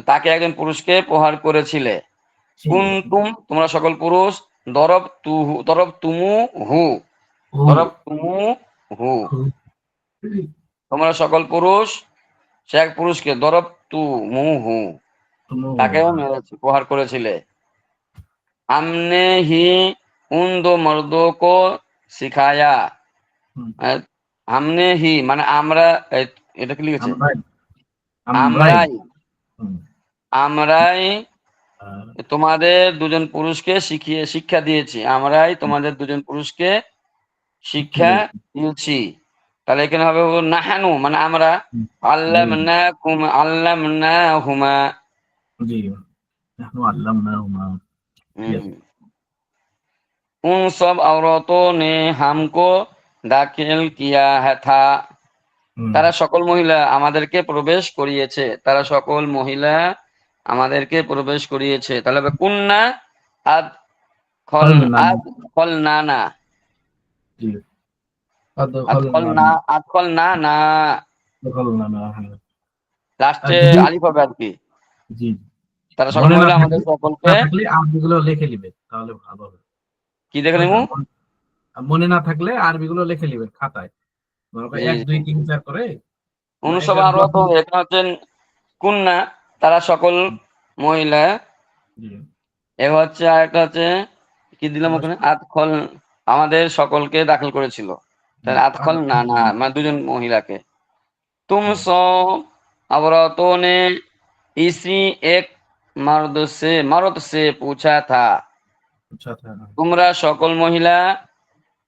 তাকে একজন পুরুষকে প্রহার করেছিলে। ছিলে, কুনতুম তোমরা সকল পুরুষ, দরব তুমু হু, হু, দরব তুমু হু, হু, তোমরা সকল পুরুষ সে এক পুরুষকে দরব তু মু হু, তুমু, তাকেও হ্যাঁ, মেরেছে, প্রহার করেছিলে। हमने ही उन दो मर्दों को सिखाया, হুম, हमने ही মানে আমরা, এটা কি লিখেছে? আমরাই, আমরাই। আমরাই হুম, আমরাই আহ, তোমাদের দুজন পুরুষকে শিক্ষা দিয়েছি। আমরাই তোমাদের দুজন পুরুষকে শিক্ষা শিক্ষা দিয়েছি। দিয়েছি। তাহলে এখানে হবে নাহানু মানে আমরা, হুম, জি আল্লামনাহুমা। জি। নাহনু আল্লামনাহুমা। Yes. उन सब औरतों ने हमको दाखिल किया है था। হুম, তারা সকল মহিলা আমাদেরকে প্রবেশ করিয়েছে। তারা সকল মহিলা আমাদেরকে প্রবেশ করিয়েছে। তাহলে হবে কুন্না আদ খল খলনা। আদ খল না না জি, আদ খল আদখলনা। না আদ খল না না আদখলনা না, হ্যাঁ। আর লাস্টে যদি, আলিফ হবে আর কি। জি, তারা সকল মনে না মহিলা আমাদের থাকলে, সকলকে আরবিগুলো লিখে নিবে তাহলে ভালো হবে। কি দেখে নিমু? বুঝছেন? মনে না থাকলে আরবিগুলো লিখে নিবেন খাতায়, মনে করেন জি 1 2 3 4 করে, অনুসব একের আরো তো প্রথম। এখানে হচ্ছেন কুন্না তারা সকল মহিলা। জি, এবার হচ্ছে আরেকটা হচ্ছে কি দিলাম তোমার ওখানে আতখল আমাদের সকলকে দাখিল করেছিল। তাহলে আতখল না না মানে দুজন মহিলাকে। तुम सो औरतों ने इसी एक मर्द से पूछा था। আচ্ছা আচ্ছা। তোমরা সকল মহিলা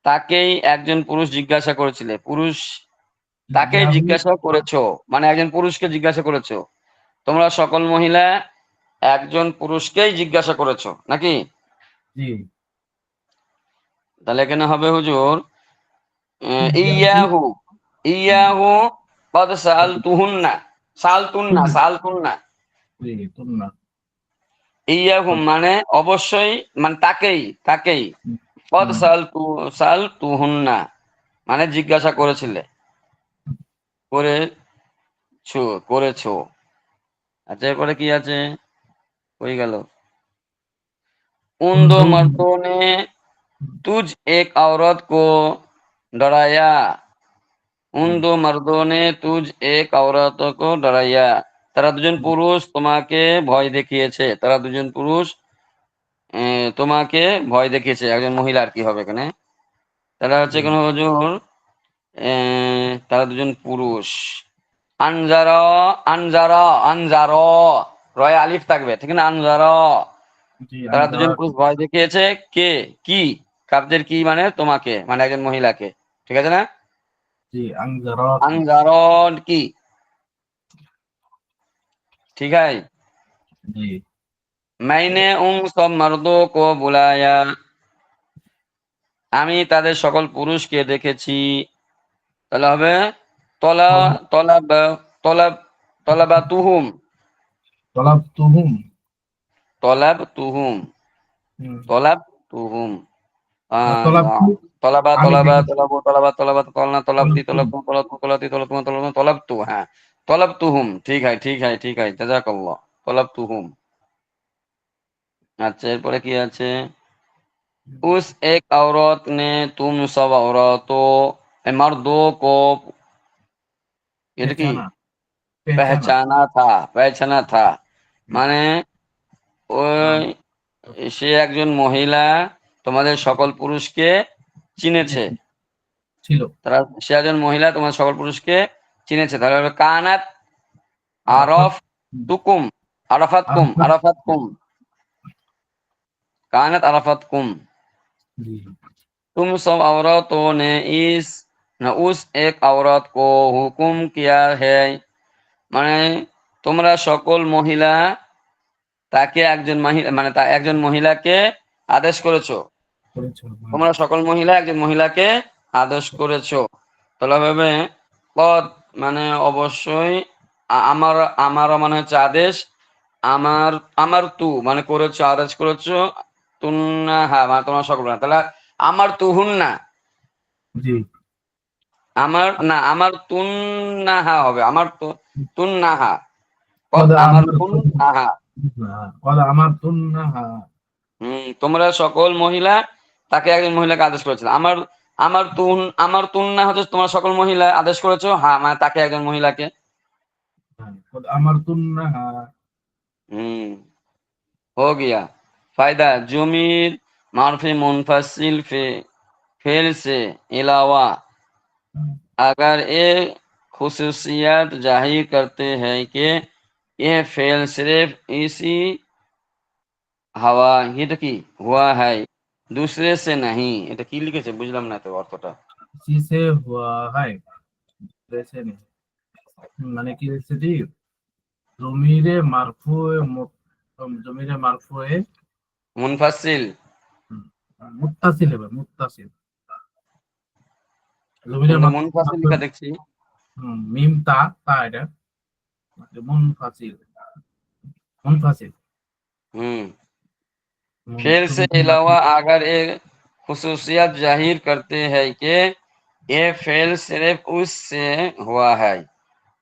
তাকেই একজন পুরুষ জিজ্ঞাসা করেছিলে। পুরুষ তাকেই ইয়াহু। জিজ্ঞাসা করেছো মানে একজন পুরুষকে জিজ্ঞাসা করেছো। তোমরা সকল মহিলা একজন পুরুষকেই জিজ্ঞাসা করেছো নাকি? জি, তাহলে এখানে হবে হুজুর ইয়াহু। ইয়াহু ইয়াহু কদ সালতুহুন্না সালতুন্না জি, তোমরা। ইয়াহুম মানে অবশ্যই মানে তাকেই কদ হুম, সালতুহুন্না মানে জিজ্ঞাসা করেছিলে করেছো করেছো। আচ্ছা এরপরে কি আছে? হয়ে গেল। उन दो উন্দু। मर्दों ने तुझ एक औरत को डराया। उन জি, दो मर्दों ने तुझ एक औरत को डराया। তারা দুজন পুরুষ তোমাকে ভয় দেখিয়েছে। তারা দুজন পুরুষ তোমাকে ভয় দেখিয়েছে। একজন মহিলা আর কি হবে এখানে? তারা হচ্ছে জি, এখানে হুজুর তারা দুজন পুরুষ। আনজারা আনজার রয় আলিফ থাকবে ঠিক না? আনজার জি, তারা আনজারা। দুজন পুরুষ ভয় দেখিয়েছে কে কি কাব্যের কি মানে তোমাকে মানে একজন মহিলাকে। ঠিক আছে না? জি, আনজারা কি। আনজার কি ठीक है। জি, मैंने उन सब मर्दों को बुलाया। আমি তাদের সকল পুরুষকে দেখেছি। তাহলে হবে তলা তলাব তলাব তলাবাতুহুম তলাবতুহুম। তলাবতুহুম হুম, তলাবতুহুম তলাবতু। তলাবা আমি তলাবা দেখেছি। তলাবু তলাবা তলাবা তলনা তলাবতি তলাবতু। তলাবতু তলাবতু তলাতি তলাতুমা তলাবতু তলাবতু হ্যাঁ তলাবতুহুম ঠিক है জাযাকাল্লাহ তলাবতুহুম। আচ্ছা এরপরে কি আছে? उस एक औरत ने तुम सब औरतों मर्दों को এটা কি পেহচানা। পেহচানা। पहचाना था মানে ওই সে একজন মহিলা তোমাদের সকল পুরুষকে চিনেছে। চিনেছি। ছিল। তারা সে একজন মহিলা তোমার সকল পুরুষকে চিনেছে। তাহলে হবে কানাত আরাফাত। আরফ তুকুম আরাফাতকুম আরাফাত। আরাফাতকুম কানাত আরাফাতকুম। জি, तुम सब औरतों ने इस न उस एक औरत को हुकुम किया है মানে তোমরা সকল মহিলা তাকে একজন মহিলা মানে একজন মহিলাকে আদেশ করেছো। করেছ। তোমরা সকল মহিলা একজন মহিলাকে আদেশ করেছো। তাহলে ভাবে পদ মানে অবশ্যই আমার আমারও মানে হচ্ছে আদেশ। আমার আমার তু মানে করেছো আদেশ করেছো। তুন্না হ্যাঁ মানে তোমরা সকল না তাহলে আমার তুহুন না জি, আমার তুন্নাহা হবে আমার তো তুন্নাহা পদ কদ আমার আমার তুন্নাহা। কদ আমার তুন্নাহা। তোমরা সকল মহিলা তাকে একজন মহিলাকে আদেশ করেছিল। আমার তুন্না হচ্ছে তোমরা সকল মহিলা আদেশ করেছো হ্যাঁ মানে তাকে একজন মহিলাকে। কদ আমার তুন্নাহা। हम्म हो गया। फायदा जुमीर मार्फी मुनफसिल फेल से अलावा अगर ये खुसूसियत जाहिर करते हैं कि ये फेल सिर्फ इसी হাওয়াহিদ কি হুয়া है दूसरे से नहीं। এটা কি লিখেছে বুঝলাম না তো অর্থটা। इसी से हुआ है, वैसे नहीं। মানে কি হচ্ছে জি, জমিরে মারফুয়ে জমিরে মারফুয়ে মুনফাসিল। মুত্তাসিল হবে, মুত্তাসিল। জমিরে কিন্তু মুনফাসিল লেখা দেখছি। মিম তা তা এটা মুনফাসিল, মুনফাসিল। हम्म। फिर से अलावा अगर एक खुसूसियत जाहिर करते हैं कि ये फेल सिर्फ उससे हुआ है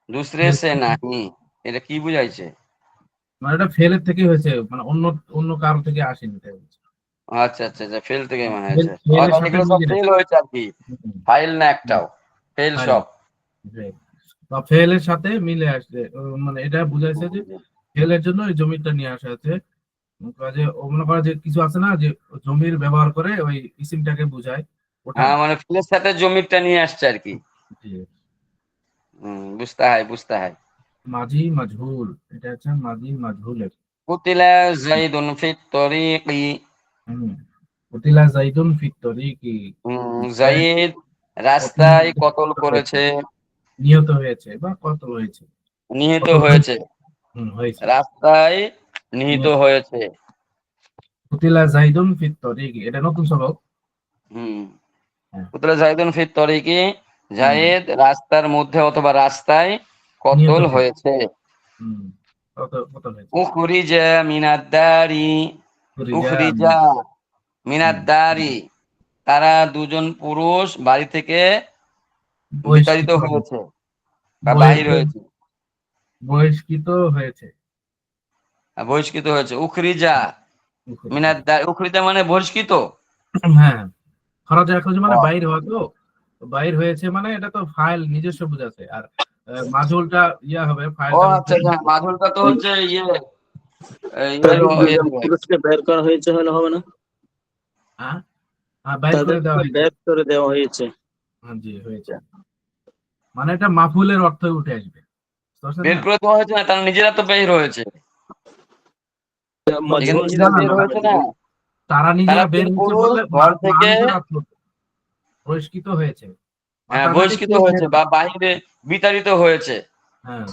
दूसरे से नहीं। এটা কি বুঝাইছে? মানে এটা ফেলের থেকে হয়েছে, মানে অন্য অন্য কারো থেকে আসেনি, তাই বলছে। আচ্ছা আচ্ছা আচ্ছা, ফেল থেকে মনে হয়েছে। ফেলের সাথে এগুলো সব মিলে ফেল হয়েছে আর কি, ফাইল না একটাও, ফেল ফাইল সব। বা ফেলের সাথে মিলে আসছে, মানে এটা বুঝাইছে যে ফেলের জন্য এই জমিটা নিয়ে আসা হয়েছে। যে মনে করা যে কিছু আছে না যে জমির ব্যবহার করে ওই ইসিমটাকে বোঝায়, ওটা। হ্যাঁ মানে ফেলের সাথে জমিটা নিয়ে আসছে আর কি। জি। বুঝতে হয় বুঝতে হয়। মাঝি মাজহুল, এটা হচ্ছে মাঝি মাজহুলের। কুতিলা যাইদুন ফিত তরিকি। কুতিলা যাইদুন ফিত তরিকি, যাইদ রাস্তায় কতল করেছে, নিহত হয়েছে বা কতল হয়েছে, নিহত কতল হয়েছে, হয়েছে। রাস্তায় নিহিত হয়েছে। কুতিলা যাইদুন ফিত তরিকি, এটা নতুন সবক। কুতিলা যাইদুন ফিত তরিকি, জায়েদ রাস্তার মধ্যে অথবা রাস্তায় কতল হয়েছে। কতল হয়েছে। উখরিজা মিনাদ দারি, উখরিজা মিনাদ দারি, তারা দুজন পুরুষ বাড়ি থেকে বিতাড়িত হয়েছে বা বাহির হয়েছে, বহিষ্কৃত হয়েছে, বহিষ্কৃত হয়েছে। উখরিজা মিনাদ দারি, উখরিজা মানে বহিষ্কৃত। হ্যাঁ, খরচ এখন মানে বাইর হওয়া, তো বাইর হয়েছে মানে এটা তো ফাইল নিজস্ব বুঝাচ্ছে। আর মাজহুলটা ইয়া হবে, ও ফাইলটা আচ্ছা আচ্ছা, মাজহুলটা তো হচ্ছে দুজন পুরুষকে বের করা হয়েছে হলে হবে না? বাইর করে দেওয়া হয়েছে। বের করে দেওয়া হয়েছে। জি হয়েছে, মানে এটা মাফুলের অর্থে উঠে আসবে। বের করে দেওয়া হয়েছে না, তারা নিজেরা তো বের হয়েছে, নিজেরা বের হয়েছে না, তারা নিজেরা বের হয়েছে বললে ঘর থেকে বহিষ্কৃত হয়েছে। হ্যাঁ বহিষ্কৃত হয়েছে বা বাইরে বিতাড়িত হয়েছে। হ্যাঁ,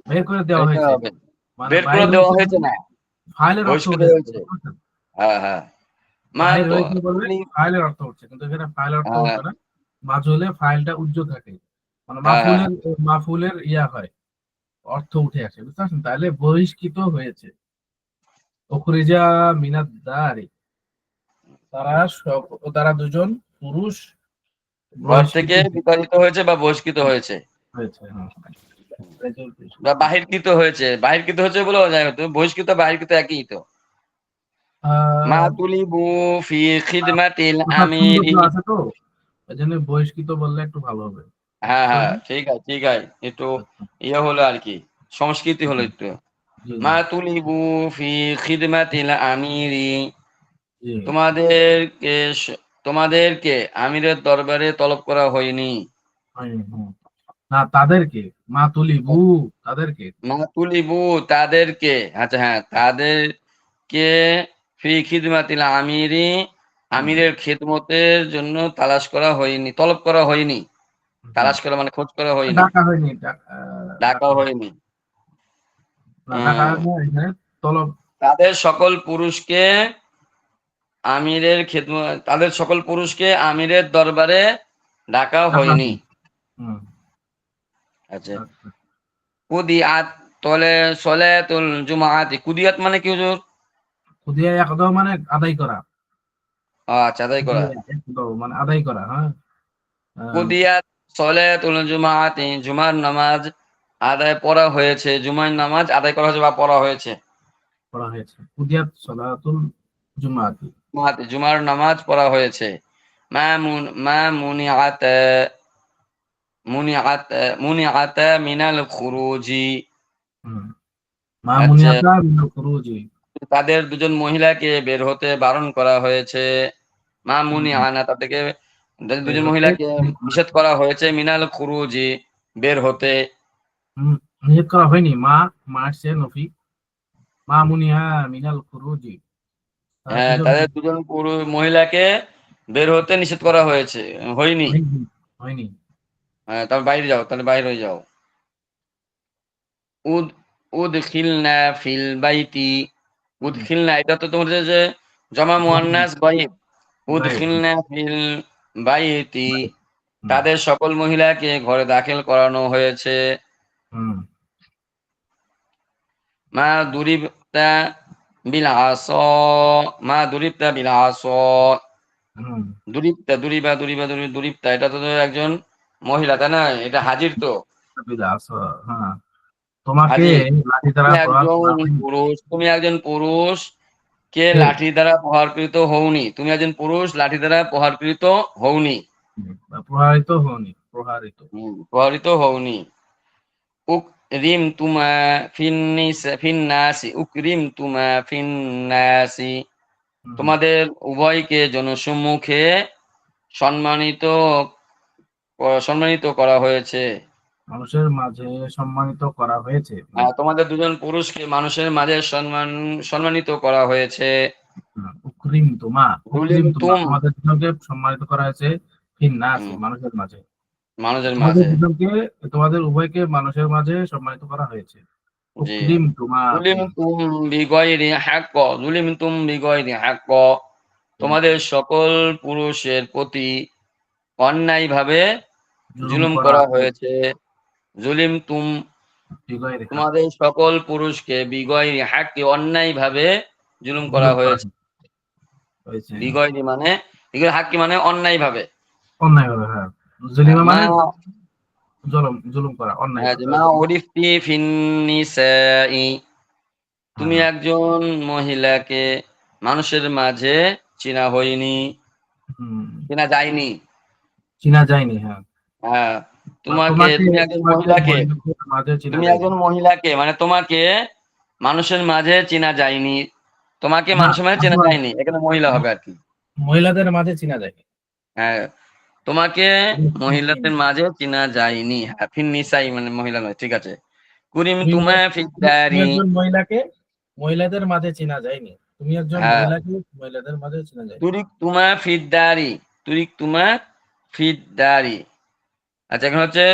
বের করে দেওয়া হয়েছে, মানে বের করে দেওয়া হয়েছে না, ফাইলের অর্থ বহিষ্কৃত উঠে হয়েছে। হ্যাঁ হ্যাঁ, বাইর হয়েছে বললে ফাইলের অর্থ উঠছে, কিন্তু এখানে ফাইল অর্থ উঠবে না। মাজহুলে ফাইলটা উজ্জ্বল থাকে, মানে মাফুলের ইয়া হয়, অর্থ উঠে আসে, বুঝতে পারছেন? তাহলে বহিষ্কৃত হয়েছে। উখরিজা মিনাদ দারি, তারা দুজন পুরুষ ঘর থেকে বিতাড়িত হয়েছে বা বহিষ্কৃত হয়েছে বা বাহিরকৃত হয়েছে। বাহিরকৃত হয়েছে বলেও যায়, হতো বহিষ্কৃত বাহিরকৃত একই তো। মা তুলিবু ফি খিদমাতিল আমিরি, আছে তো এজন্য বহিষ্কৃত বললে একটু ভালো হবে। হ্যাঁ হ্যাঁ ঠিক আছে ঠিক আছে, একটু ইয়ে হলো আর কি, সংস্কৃতি হলো একটু। মা তুলিবু ফি খিদমাতিল আমিরি, তোমাদেরকে আমিরের দরবারে তলব করা হয়নি। না, তাদেরকে মা তুলিবু, তাদেরকে মা তুলিবু তাদেরকে, আচ্ছা হ্যাঁ তাদেরকে ফি খিদমাতিল আমিরি, আমিরের খিদমতের জন্য তালাশ করা হয়নি, তলব করা হয়নি। তালাশ করা মানে খোঁজ করা হয়নি, ডাকা হয়নি, ডাকা হয়নি। তলব, তাদের সকল পুরুষকে তাদের সকল পুরুষকে আমিরের দরবারে ডাকা হয়নি। আচ্ছা, কুদিয়াত তলে সলাতুল জুমাআতি, কুদিয়াত মানে কি হুজুর? কুদিয়া একদম মানে আদায় করা। আচ্ছা, আদায় করা, মানে আদায় করা। হ্যাঁ, কুদিয়াত সলাতুল জুমাআতি, জুমার নামাজ আদায় পড়া হয়েছে, জুমার নামাজ আদায় করা হয়েছে বা পড়া হয়েছে। পড়া হয়েছে, কুদিয়াত সলাতুল জুমাআতি, জুমার নামাজ পড়া হয়েছে। মা মুনিআত মুনিআত মুনিআত মিনাল খুরুজি, মা মুনিআতা মিনাল খুরুজি, তাদের দুজন মহিলাকে বের হতে বারণ করা হয়েছে। মা মুনিআনা, তাদেরকে দুজন মহিলাকে নিষেধ করা হয়েছে, মিনাল খুরুজি বের হতে। নিষেধ করা হয়নি। মা আসছে নফি, মা মুনিহা মিনাল খুরুজি, তারা হ্যাঁ, দুজন তাদের দুজন পুরুষ মহিলাকে বের হতে নিষেধ করা হয়েছে, হয়নি। হয়নি। হয়নি। হ্যাঁ, তাহলে বাইরে যাও, তাহলে বাইরে হয়ে যাও। উদ উদখিলনা ফিল বাইতি। উদখিলনা এটা তো তোমাদের যে জমা মুয়ান্নাস গায়ব। গায়েব। উদখিলনা ফিল বাইতি, হুম, তাদের সকল মহিলাকে ঘরে দাখিল করানো হয়েছে। হুম, মা দুরিবতা বিল আসা, মা দুরিবতা বিল আসা। হুম। দুরিবতা এটা তো একজন মহিলা, তাই না? এটা হাজির তো, হ্যাঁ, তোমাকে হাজির। লাঠি দ্বারা তুমি প্রহার একজন করা হয়নি। পুরুষ, তুমি একজন পুরুষ কে কে? লাঠি দ্বারা প্রহারকৃত হওনি। তুমি একজন পুরুষ লাঠি দ্বারা প্রহারকৃত হওনি। প্রহারিত হওনি, প্রহারিত। প্রহারিত হওনি। উকরিম তুমা ফিন্নাসি, উকরিম তুমা ফিন্নাসি। হুম, তোমাদের উভয়কে জনসম্মুখে সম্মানিত সম্মানিত করা হয়েছে। মানুষের মাঝে সম্মানিত করা হয়েছে। তোমাদের দুজন পুরুষকে মানুষের মাঝে সম্মানিত করা হয়েছে। উকরিম তোমা, জুলিম উকরিম তোমা, তুম, তোমাদের দুজনকে সম্মানিত করা হয়েছে ফিন্নাসি, হুম, মানুষের মাঝে। মানুষের তোমাদের মাঝে। দুজনকে, তোমাদের উভয়কে মানুষের মাঝে সম্মানিত করা হয়েছে। জি। উকরিম তোমা ফি। জুলিমতুম বিগয়রি হাক্ক, জুলিমতুম বিগয়রি হাক্ক। তোমাদের সকল পুরুষের প্রতি অন্যায়ভাবে জুলুম জুলুম করা করা হয়েছে। জুলিমতুম, বিগয়রি হক, তোমাদের সকল পুরুষকে বিগয়রি হাক্কি, অন্যায়ভাবে জুলুম করা জুলুম করা হয়েছে। হয়েছে। বিগয়রি মানে, বিগয়রি হাক্কি মানে অন্যায়ভাবে। অন্যায় ভাবে, হ্যাঁ। হ্যাঁ, জুলিমা মা, মানে জুলুম, জুলুম করা, অন্যায় হ্যাঁ, যে করা। মা উরিফতি ফিন্নিসাই, তুমি হ্যাঁ, একজন মহিলাকে মানুষের মাঝে চেনা হয়নি, হুম, চেনা যায়নি। চিনা যায়নি, হ্যাঁ। হ্যাঁ, বা তোমাকে, তোমাকে, তুমি একজন তোমাকে মহিলাকে, মহিলাদের মাঝে চিনা তুমি যায়নি। একজন মহিলাকে মানে তোমাকে মানুষের মাঝে চেনা যায়নি। তোমাকে না, মানুষের মাঝে চেনা যায়নি, এখানে মহিলা হবে আর কি। মহিলাদের মাঝে চিনা যায়নি। হ্যাঁ, তোমাকে মহিলাদের মাঝে চেনা যায়নি। হ্যাঁ, ফিন নিসাই মানে মহিলা নয়, ঠিক আছে। কুরিম তুমি তুমা তুমি ফিদ্দারি। একজন মহিলাকে মহিলাদের মাঝে চিনা যায়নি। তুমি একজন হ্যাঁ, মহিলাকে মহিলাদের মাঝে চিনা যায়নি। তুরিক তুমা ফিদ্দারি, তুরিক তুমা ফিদ্দারি। আচ্ছা, এখন হচ্ছে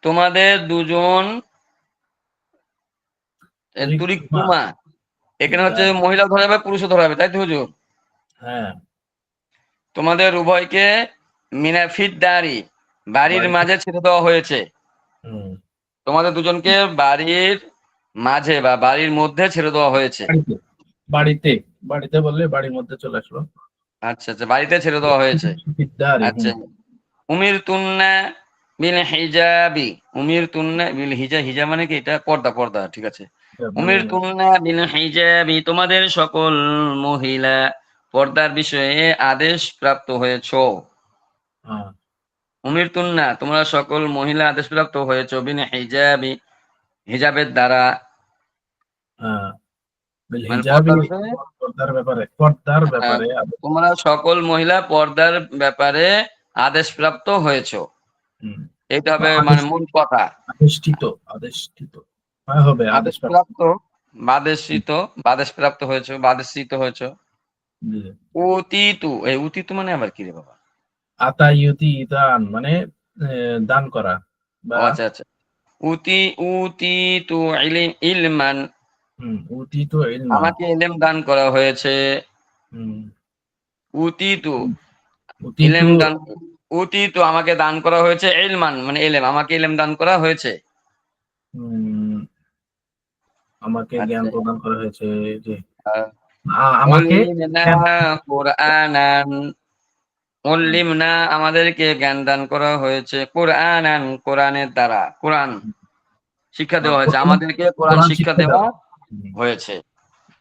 তোমাদের দুজন, তুরিক তোমা তুমা, এখানে হচ্ছে ফিদ্দার, মহিলা ধরা যাবে, পুরুষও ধরা যাবে, তাই তো হুজুর? হ্যাঁ। তোমাদের উভয়কে মিনাফিদ্দারি, বাড়ির বাড়িতে, মাঝে ছেড়ে দেওয়া হয়েছে। হুম, তোমাদের দুজনকে বাড়ির মাঝে বা বাড়ির মধ্যে ছেড়ে দেওয়া হয়েছে। বাড়িতে, বাড়িতে, বাড়িতে বললে বাড়ির মধ্যে চলে আসলো। আচ্ছা আচ্ছা, বাড়িতে ছেড়ে দেওয়া হয়েছে। ফিদ্দারি, আচ্ছা, উমির তুন্না বিল হিজাবি, উমির তুন্না বিল হিজা, হিজা মানে কি? এটা পর্দা, পর্দা, ঠিক আছে। মানে, উমির তুন্না বিল হিজাবি, তোমাদের সকল মহিলা পর্দার বিষয়ে আদেশ প্রাপ্ত হয়েছো। হ্যাঁ, উমির তুন্না, তোমরা সকল মহিলা আদেশ প্রাপ্ত হয়েছো বিল হিজাবি, হিজাবের দ্বারা। হ্যাঁ, বিল মানে হিজাবি, পর্দার বিষয়ে, পর্দার ব্যাপারে, পর্দার হ্যাঁ, ব্যাপারে তোমরা সকল মহিলা পর্দার ব্যাপারে আদেশপ্রাপ্ত হয়েছো। হুম, এটা বা হবে মানে আদেশ, মূল কথা। আদেষ্টিত, আদেষ্টিত, হয় হবে আদেশ প্রাপ্ত। আদেশপ্রাপ্ত, বাদেশিত, বাদেশপ্রাপ্ত হয়েছে, বাদেশিত হয়েছে। জি। অতীতু, এই অতীতু মানে আবার কি রে বাবা? আতা ইউতি ইতান মানে দান করা, ও বা আচ্ছা আচ্ছা। উতীতু ইলমান, উতিত ইলমান। আমাকে ইলম দান করা হয়েছে। হুম, উতীতু, উতিত, ইলম দান, উতীতু আমাকে দান করা হয়েছে, ইলমান মানে ইলম, আমাকে ইলম দান করা হয়েছে। উম, আমাকে জ্ঞান আচ্ছা, প্রদান করা হয়েছে। যে আহ, আমাকে উল্লিমনা জ্ঞান, কুরআনান, উল্লিমনা আমাদেরকে জ্ঞান দান করা হয়েছে, কুরআনান কোরআনের দ্বারা, কোরআন শিক্ষা দেওয়া হয়েছে, আমাদেরকে কোরআন কোরআন শিক্ষা শিক্ষা দেওয়া দেওয়া। হুম, হয়েছে।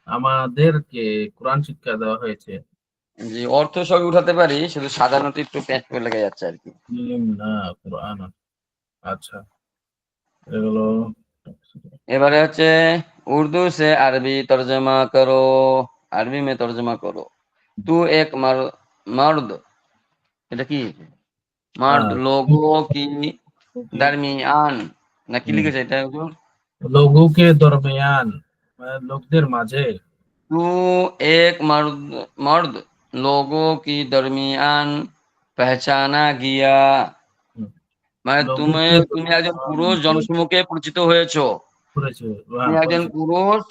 আমাদেরকে কোরআন শিক্ষা দেওয়া হয়েছে। জি, অর্থ সবই উঠাতে পারি, শুধু সাধারণত একটু প্যাচ করে লেগে যাচ্ছে আর কি। না, কোরআন, আচ্ছা, এগুলো। এবারে হচ্ছে উর্দু সে আরবি তর্জমা করো, আরবি মে তর্জমা করো। তু এক মর্দ, এটা কি? মর্দ হ্যাঁ, লোগো কি, দারমিয়ান না কি হুম। লিখেছে এটা হুজুর? লোগোকে দরমিয়ান মানে লোকদের মাঝে। तू एक मर्द लोगों की दरमियान पहचाना गया, হুম। মানে লোগোকে তুমি একজন দরমিয়ান পুরুষ জনসমূহকে পরিচিত হয়েছো। করেছে, তুমি হ্যাঁ একজন করেছে। পুরুষ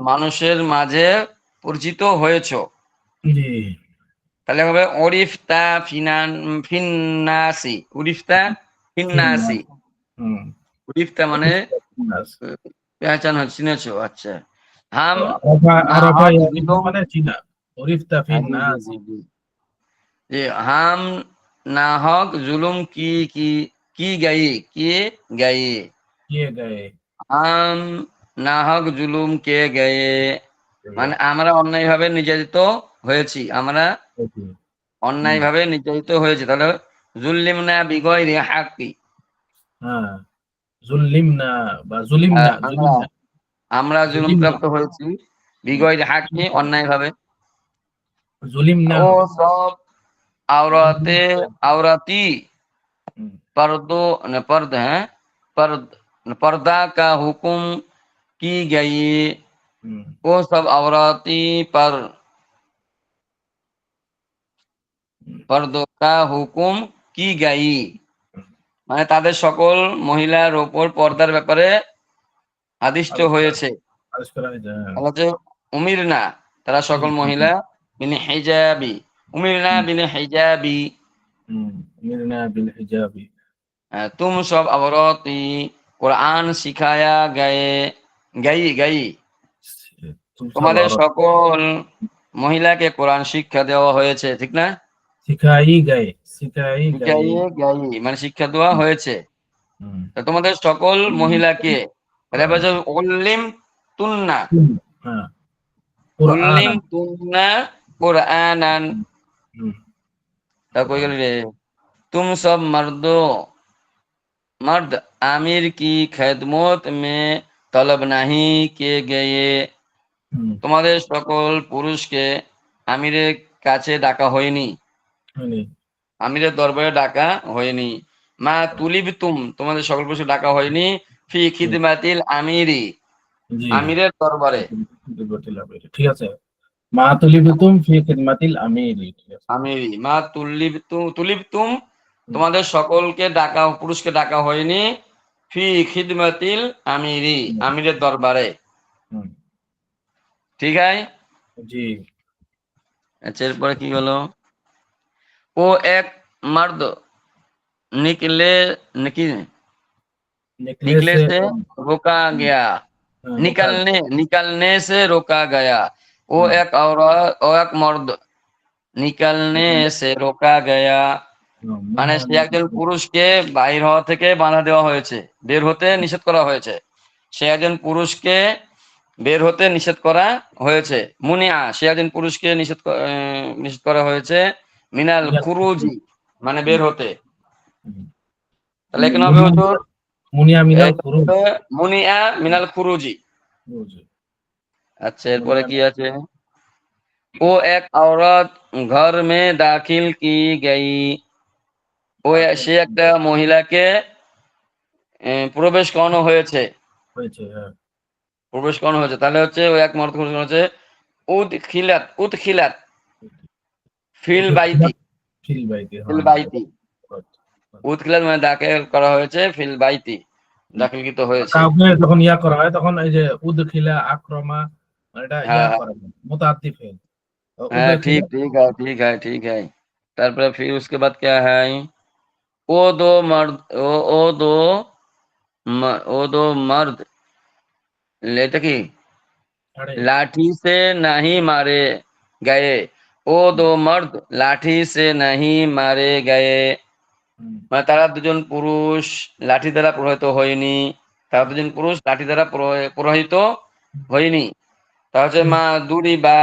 মানুষের মাঝে পরিচিত হয়েছো। জি। তাহলে হবে ওরিফতা ফিন্নাসি, উরিফতা ফিন্নাসি। ফিন্নাস। হুম। উরিফতা মানে ফিন্নাস। পেহচান চিনেছো, আচ্ছা। হাম আরাফা না আরাফা হক ইয়ারিফু জুলুম, মানে চিনা। ওরিফতা জি জি ফিন্নাস। জি জি, যে হাম না হক জুলুম की गई, किए गए, কিয়ে গায়ে। হাম না হক জুলুম কে গয়ে, মানে আমরা অন্যায়ভাবে নির্যাতিত হয়েছি, আমরা হুম। অন্যায়ভাবে নির্যাতিত হয়েছি। তাহলে জুল্লিমনা বিগয়রি হাক্কি, হ্যাঁ জুল্লিমনা বা জুলিমনা আমরা জুলিমনা আমরা জুলুম জুলিমনা প্রাপ্ত হয়েছি, বিগয়রি হাক্কি অন্যায়ভাবে। জুলিমনা ও হবে। সব আওরাতে আওরাতি पर्दो न पर्द है, पर्दा का हुक्म की गई, হুম। वो सब औरती पर पर्दों का हुक्म की गई, মানে তাদের সকল মহিলার ওপর পর্দার ব্যাপারে আদিষ্ট হয়েছে। আদেশ করা হয়েছে, হ্যাঁ। তাহলে হচ্ছে উমির না, তারা সকল মহিলা বিন হিজাবি, উমির না বিন হিজাবি, হুম। মিরনা বিল হিজাবি। तुम सब औरती कुरान सिखाया गए, गई गई, তুম সব তোমাদের औरत সকল মহিলাকে কোরআন শিক্ষা দেওয়া হয়েছে, ঠিক না? সিখাই গায়ে, সিখাই গায়ে। শিখাইয়ে গাই মানে শিক্ষা দেওয়া হয়েছে। হুম। তা তোমাদের সকল মহিলাকে, তাহলে এবার যে উল্লিম তুন্না, হ্যাঁ উল্লিম কুরআনান। তুন্না কুরআনান, হুম। তা কই গেল রে? तुम सब मर्द आमिर की खिदमत में तलब नहीं किए गए, হুম। তোমাদের সকল পুরুষকে আমিরের কাছে ডাকা হয়নি, হয়নি। আমিরের দরবারে ডাকা হয়নি। মা তুলিবতুম, তোমাদের সকল পুরুষকে ডাকা হয়নি, ফি হুম। খিদমাতিল আমিরি, জি। আমিরের দরবারে। ঠিক আছে। মা তুলিবতুম ফি খিদমাতিল আমিরি, ঠিক আছে। আমিরি মা তুলিবতুম, তোমাদের সকলকে ডাকা, পুরুষকে ডাকা হয়নি, ফি খিদমাতিল আমিরি, হুম। আমিরের দরবারে। হুম। ঠিক আছে। জি। আচ্ছা এরপরে কি হলো? ও এক মার্দ निकले निकले निकले निकले से से रोका गया, रोका निकलने गया। निकलने से रोका गया, वो হুম। एक औरत और एक मर्द निकलने से रोका गया, মানে সে একজন পুরুষকে বাইর হওয়া থেকে বাধা দেওয়া হয়েছে, বের হতে নিষেধ করা হয়েছে। সে একজন পুরুষকে বের হতে নিষেধ করা হয়েছে। মুনিয়া, সে একজন পুরুষকে নিষেধ করা হয়েছে। মিনাল খুরুজি মানে বের হতে। তাহলে এখানে হবে হুজুর মুনিয়া মিনাল খুরুজ। মুনিয়া মিনাল খুরুজি। আচ্ছা এরপরে মুনিয়া। কি আছে? ও এক औरत ঘর মে দাখিল কি গই, ও সে একটা মহিলাকে প্রবেশ করানো হয়েছে, হয়েছে, হ্যাঁ। প্রবেশ করানো হয়েছে। তাহলে হচ্ছে ও এক মর্দ প্রবেশ করানো হয়েছে। উদখিলাত ফিল বাইতি, ফিল বাইতে, ফিল হ্যাঁ। বাইতি, উদখিলাত মানে দাখিল করা হয়েছে, ফিল বাইতি দাখিলকৃত হয়েছে। কাউকে যখন ইয়া করা হয় তখন এই যে উদখিলা আক্রমা মানে এটা ইয়া হ্যাঁ হ্যাঁ করা হয় मुताअद्दी फेल। हाँ, उदखिला। ठीक ठीक है ठीक है ठीक है। তারপরে फिर उसके बाद क्या है? ओ दो मर्द ओ दो मर्द लेते की अरे। लाठी से नहीं मारे गए, ও দো মর্দ লাঠি সে নাহি মারে গায়ে, মানে তারা দুজন পুরুষ লাঠি দ্বারা প্রভাবিত হয়নি, তারা দুজন পুরুষ লাঠি দ্বারা প্রভাবিত হয়নি। তা হচ্ছে মা দুরি বা,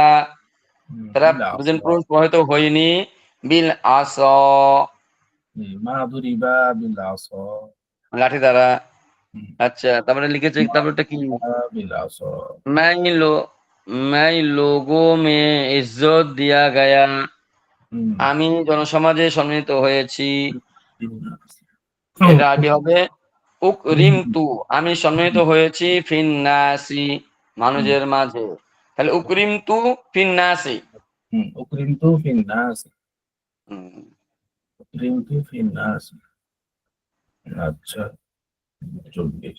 তারা बिलास। দুজন পুরুষ প্রভাবিত হয়নি বিল আস, माधुरीबा बिलास। লাঠি দ্বারা। আচ্ছা তারপরে লিখেছে, তারপরটা কি? बिलास। मैं लो मैं लोगों में इज्जत दिया गया, আমি জনসমাজে সম্মানিত হয়েছি। এটা আরবি হবে উকরিমতু, আমি সম্মানিত হয়েছি ফিন্নাসি, মানুষের মাঝে। তাহলে উকরিমতু ফিন্নাসি। উকরিমতু ফিন্নাস, হুম। উকরিমতু ফিন্নাস। আচ্ছা, 24।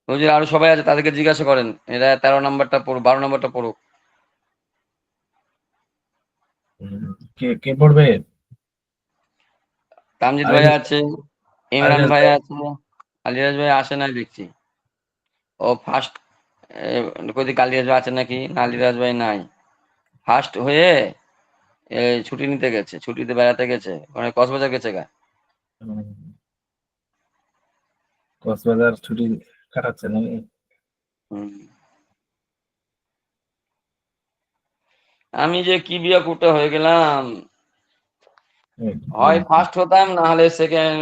হুজুর আরো সবাই আছে, তাদেরকে জিজ্ঞাসা করেন, এরা 13 নম্বরটা পড়ুক, 12 নম্বরটা পড়ুক। কে কে পড়বে? তামজিদ ভাই আলিরাজ, আছে, ইমরান আলিরাজ ভাই ভাই। আছে, আলিরাজ ভাই আসে না দেখছি। ও ফার্স্ট কই আলিরাজ ভাই আছে নাকি? না, আলিরাজ ভাই নাই। ফার্স্ট হয়ে ছুটি নিতে গেছে, ছুটিতে বেড়াতে গেছে, ওখানে কক্সবাজার গেছে গা। কক্সবাজার ছুটি কাটাচ্ছে নাকি? হুম। আমি যে কি বিয়া কুটা হয়ে গেলাম, হয় ফার্স্ট হতাম না হলে সেকেন্ড,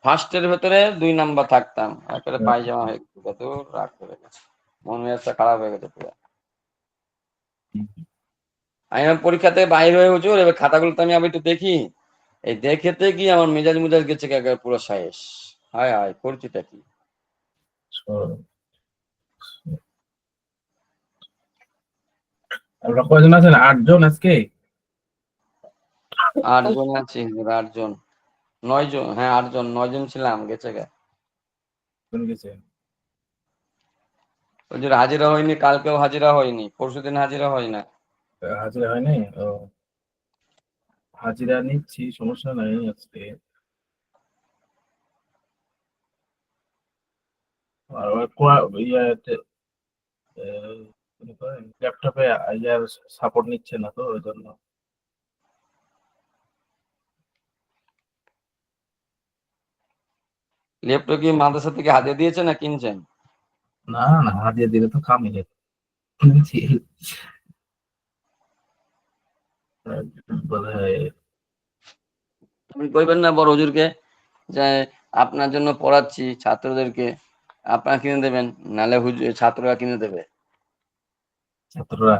ফার্স্টের ভেতরে 2 নাম্বার থাকতাম, একেবারে পায়জামা হয়ে গেছে, কত রাগ করে গেছে, মন মেজাজটা খারাপ হয়ে গেছে পুরো। আমি আমার পরীক্ষা থেকে বাইরে হয়ে হুজুর, এবার খাতাগুলো তো আমি আবার একটু দেখি, এই দেখেতে কি আমার মেজাজ মুজাজ গেছে কি একেবারে পুরো শেষ। হায় হায়, করছিটা কি? আমরা কয়জন আছেন? 8 জন আজকে। 8 জন আছি হুজুর, 8 জন, 9 জন, হ্যাঁ 8 জন, 9 জন ছিলাম, গেছে গা। কোন গেছে? হুজুর হাজিরা হয়নি, কালকেও হাজিরা হয়নি, পরশুদিন হাজিরা হয় না। হাজিরা হয় নাই? ও, হাজিরা নিচ্ছি, সমস্যা নাই আজকে। আর ইয়াতে ল্যাপটপে ইয়ার সাপোর্ট নিচ্ছে না তো, ওই জন্য। ল্যাপটপ কি মাদ্রাসা থেকে হাতিয়ে দিয়েছে না কিনছেন? না না, হাজিরা দিলে তো কামিয়ে বলে। আপনি কইবেন না বড় হুজুরকে যে আপনার জন্য পড়াচ্ছি ছাত্রদেরকে, আপনারা কিনে দেবেন, নাহলে ছাত্ররা কিনে দেবে। ছাত্ররা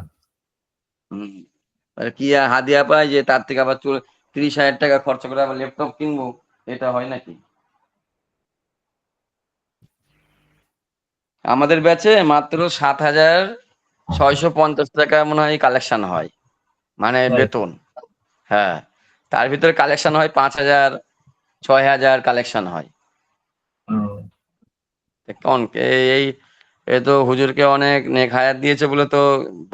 হুম। আর কি আর হাদিয়া পায় যে তার থেকে আবার 30,000 টাকা খরচা করে আবার ল্যাপটপ কিনবো, এটা হয় নাকি? আমাদের ব্যাচে মাত্র 7,650 টাকা মনে হয় কালেকশন হয়, মানে তাই? বেতন। হ্যাঁ, তার ভিতরে কালেকশন হয় 5,000, 6,000 কালেকশন হয়। ও, কোন এই এ তো হুজুরকে অনেক নেক হায়াত দিয়েছে বলে তো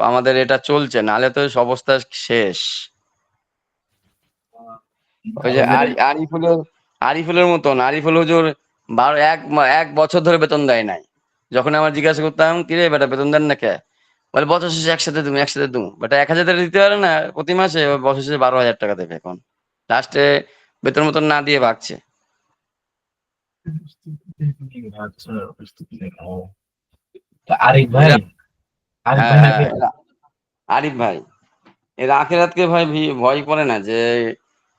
আমাদের এটা চলছে, নাহলে তো অবস্থা শেষ। ওই যে আমাদের আরিফুলের মতন, আরিফুল হুজুর 1 বছর ধরে বেতন দেয় নাই। যখন আমার জিজ্ঞাসা করতাম কিরে বেটা বেতন দেন না কে, বলে বছর শেষে একসাথে দুম বেটা, 1,000 টাকা দিতে পারে না প্রতি মাসে, বছর শেষে 12,000 টাকা দেবে। এখন লাস্টে বেতন মতন না দিয়ে ভাগছে। আচ্ছা, ও, আরিফ ভাই, এরা, আরিফ হ্যাঁ ভাই হ্যাঁ নাকি? আরিফ ভাই, এরা আখিরাতকে ভাই ভয় করে না যে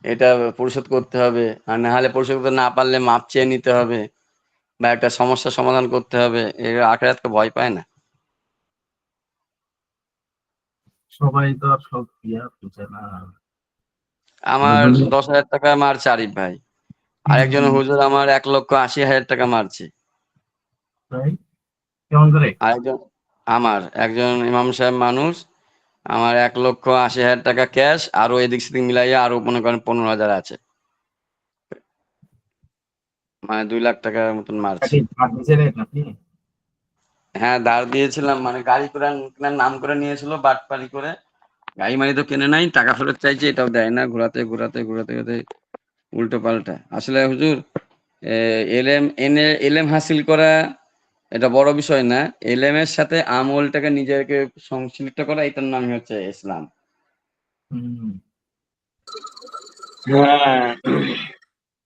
এটা পরিশোধ করতে হবে, আর না হলে পরিশোধ করতে না পারলে মাপ চেয়ে নিতে হবে, বা একটা সমস্যার সমাধান করতে হবে, এরা আখিরাতকে ভয় পায় না। সবাই তো আর সব ইয়া বুঝে না। আমার 10,000 টাকা মারছে আরিফ ভাই, আর একজন হুজুর আমার 1,80,000 টাকা মারছে। ভাই কেমন করে? আরেকজন, আমার একজন ইমাম সাহেব মানুষ, আমার 1,80,000 টাকা ক্যাশ, আরো এদিক সেদিক মিলাইয়া আরো মনে করেন 15,000 আছে, মানে 2 লাখ টাকার মতন মারছে। কাটি ভাগ দিয়েছিলেন আপনি? হ্যাঁ ধার দিয়েছিলাম, মানে গাড়ি করে কেনার নাম করে নিয়েছিল বাটপারি করে, গাড়ি মাড়ি তো কেনে নাই, টাকা ফেরত চাইছে, এটাও দেয় না, ঘোরাতে ঘোরাতে ঘোরাতে ঘোরাতে উল্টো পাল্টা। আসলে হুজুর এলেম হাসিল করা এটা বড় বিষয় না, এলেমের সাথে আমলটাকে নিজেকে সংশ্লিষ্ট করা, এটার নামই হচ্ছে ইসলাম। হুম। হ্যাঁ,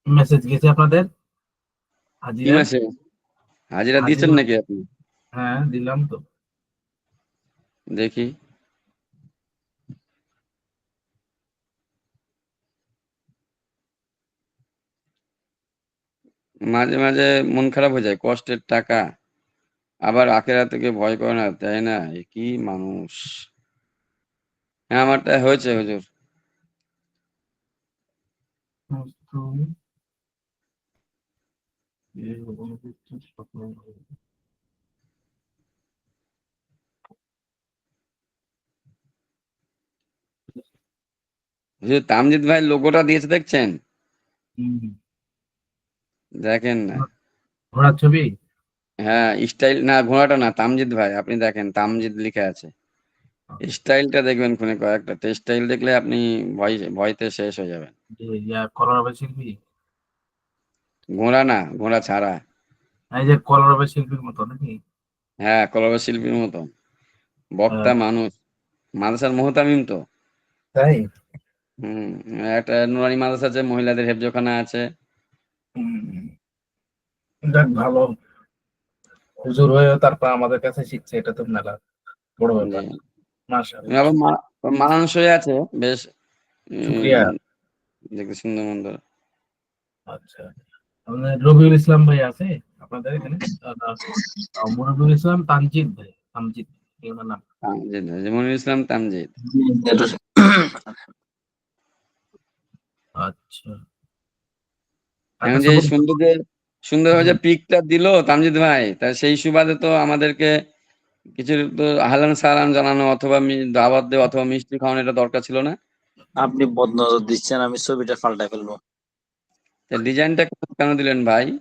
মেসেজ গেছে আপনাদের কি হাজিরার? মাসে হাজিরা দিয়েছেন হাজিরা, নাকি আপনি? হ্যাঁ দিলাম তো। দেখি। মাঝে মাঝে মন খারাপ হয়ে যায়, কষ্টের টাকা, আবার আখেরাতকে ভয় করে না, তাই না? এ কি মানুষ! হ্যাঁ আমারটা হয়েছে হুজুর। হুজুর তামজিদ ভাই লোগোটা দিয়েছে দেখছেন? হুম। দেখেন না। ঘোড়ার ছবি? হ্যাঁ, স্টাইল না, ঘোড়াটা না, তামজিদ ভাই আপনি দেখেন, তামজিদ লিখা আছে। স্টাইলটা দেখবেন ফোনে, কয়েকটা স্টাইল দেখলে আপনি ভয়তে শেষ হয়ে যাবেন। যে কলরবের শিল্পী, ঘোড়া না, ঘোড়া ছাড়া। এই যে কলরবের শিল্পীর মতো নাকি? হ্যাঁ, কলরব শিল্পীর মতো। বক্তা হ্যাঁ, মানুষ, মাদ্রাসার মোহতামিম তো। তাই? হুম। একটা নুরানি মাদ্রাসা আছে, মহিলাদের হেফজখানা আছে। হুম, যাক ভালো, হুজুর হয়েও তারপর আমাদের কাছে শিখছে, এটা তো মেলা বড় জি। ব্যাপার। মাশাআল্লাহ, আবার মানানসই আছে বেশ। শুক্রিয়া। উম, দেখতে সুন্দর মন্দর। আচ্ছা, আমাদের রবিউল ইসলাম ভাই আছে আপনাদের এখানে? মুরবিউল ইসলাম, তানজিদ ভাই, তামজিদ এই ওনার নাম। তামজিদ, মনিরুল ইসলাম তামজিদ। আচ্ছা, এখন আকাশ যে সুন্দর যে পিকটা দিল তামজিদ ভাই, তা সেই সুবাদে তো আমাদেরকে কিছু তো আহলান সালাম জানানো অথবা দাওয়াত দেওয়া অথবা মিষ্টি খাওয়ানো, এটা দরকার ছিল না? আপনি বদনজর দিচ্ছেন, আমি ছবিটা পাল্টাই ফেলবো। ডিজাইনটা কেন দিলেন ভাই?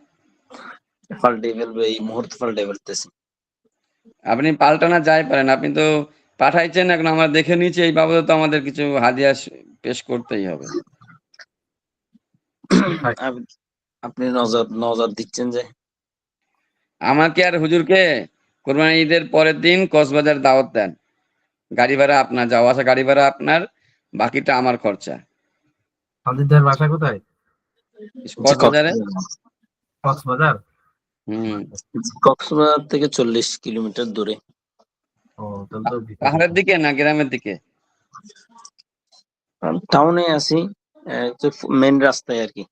পাল্টাই ফেলবো, এই মুহূর্তে পাল্টাই ফেলতেছি। আপনি পাল্টানো যাই পারেন, আপনি তো পাঠাইছেন, এখন আমরা দেখে নিয়েছি, এই বাবদে তো আমাদের কিছু হাদিয়া পেশ করতেই হবে। আপ- আপনি নজর নজর দিচ্ছেন যে। আমাকে আর হুজুরকে কোরবানি ঈদের পরের দিন কক্সবাজার দাওয়াত দেন। গাড়ি ভাড়া আপনার, যাওয়া আসা গাড়ি ভাড়া আপনার, বাকিটা আমার খরচা। তানজিদ ভাইয়ের বাসা কোথায়? জি, কক্সবাজারে। কক্সবাজার? হুম। কক্সবাজার থেকে 40 কিলোমিটার দূরে। ও, তাহলে তো ভিতরে। পাহাড়ের দিকে না গ্রামের দিকে? টাউনে আছি, মেন রাস্তায় আর কি।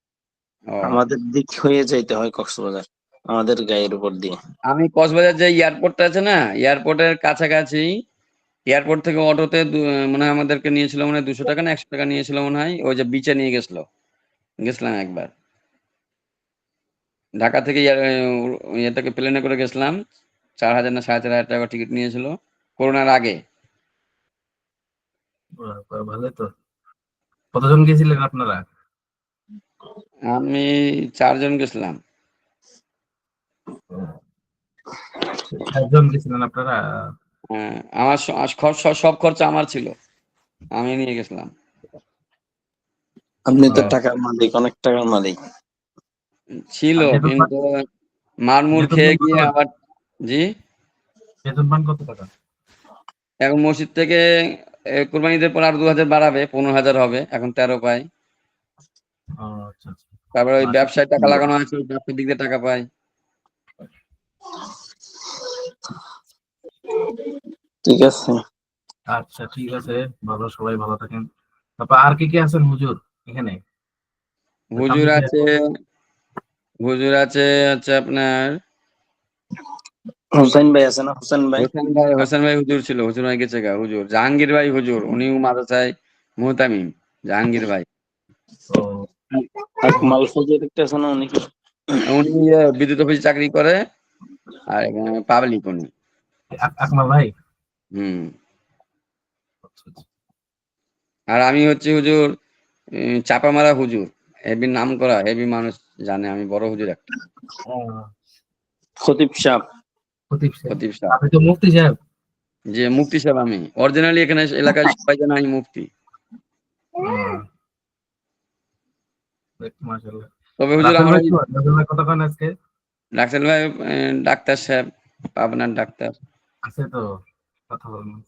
ও, আমাদের দিক হয়ে যাইতে হয় কক্সবাজার, আমাদের গায়ের উপর দিয়ে। আমি কক্সবাজার যে এয়ারপোর্টটা আছে না, এয়ারপোর্টের কাছাকাছি। এয়ারপোর্ট থেকে অটোতে মনে হয় আমাদেরকে নিয়েছিল, মনে হয় 200 টাকা না 100 টাকা নিয়েছিল মনে হয়, ওই যে বিচে নিয়ে গেছিলাম একবার। ঢাকা থেকে ইয়ে থেকে প্লেনে করে গেছিলাম। 4,000 না 4,500 টাকা টিকিট নিয়েছিল, করোনার আগে। ভালো তো। কতজন গেছিলেন আপনারা? আমি 4 জন গেছিলাম। 6 জন গেছিলেন আপনারা? হ্যাঁ, আমার সব খরচা আমার ছিল, আমি নিয়ে গেছিলাম। আপনি তো আহ, টাকার মালিক, অনেক টাকার মালিক। ছিল আর বেতন পান? কিন্তু মারমুর বেতন খেয়ে পান কত গিয়ে টাকা? আবার। জি। বেতন পান কত টাকা? এখন মসজিদ থেকে কোরবানি ঈদের পর আর 2,000 বাড়াবে, 15,000 হবে, এখন 13 পাই। ও, আচ্ছা আচ্ছা। তারপরে ওই মাস- ব্যবসায় টাকা লাগানো আছে, ওই ব্যবসার দিক দিয়ে টাকা পাই। ঠিক আছে। আচ্ছা, ঠিক আছে, ভালো, সবাই ভালো থাকেন। তারপর আর কি কি আছেন হুজুর এখানে? হুজুর তামজিদ ভাই আছে, হচ্ছে আপনার হুসাইন ভাই আছে না, হুসেন ভাই? হোসেন ভাই হুজুর ছিল, হুজুর ভাই গেছে গা। হুজুর জাহাঙ্গীর ভাই হুজুর, উনিও মাদ্রাসায় মুহতামিম। জাহাঙ্গীর ভাই, ও, আকমাল ফজর একটা আছে না, উনি কি? উনি বিদ্যুৎ অফিসে চাকরি করে, আর পাবলিক উনি। আকমাল ভাই? হুম। আচ্ছা, আচ্ছা। আর আমি হচ্ছে হুজুর চাপামারা হুজুর, হেবি নাম করা, হেবি মানুষ জানে, আমি বড় হুজুর একটা। ও, খতিব সাহেব। খতিব সাহেব? খতিব সাহেব। আপনি তো মুফতি সাহেব। যে মুফতি সাহেব, আমি অরিজিনালি এখানে এলাকায় সবাই জানে আমি মুফতি। মাশাআল্লাহ। তবে হুজুর রাসেল আমার ভাই ওই কি হয়? রাসেল ভাই কতক্ষণ আজকে? রাসেল ভাই ডাক্তার সাহেব, পাবনার ডাক্তার। আছে তো, কথা বলুন।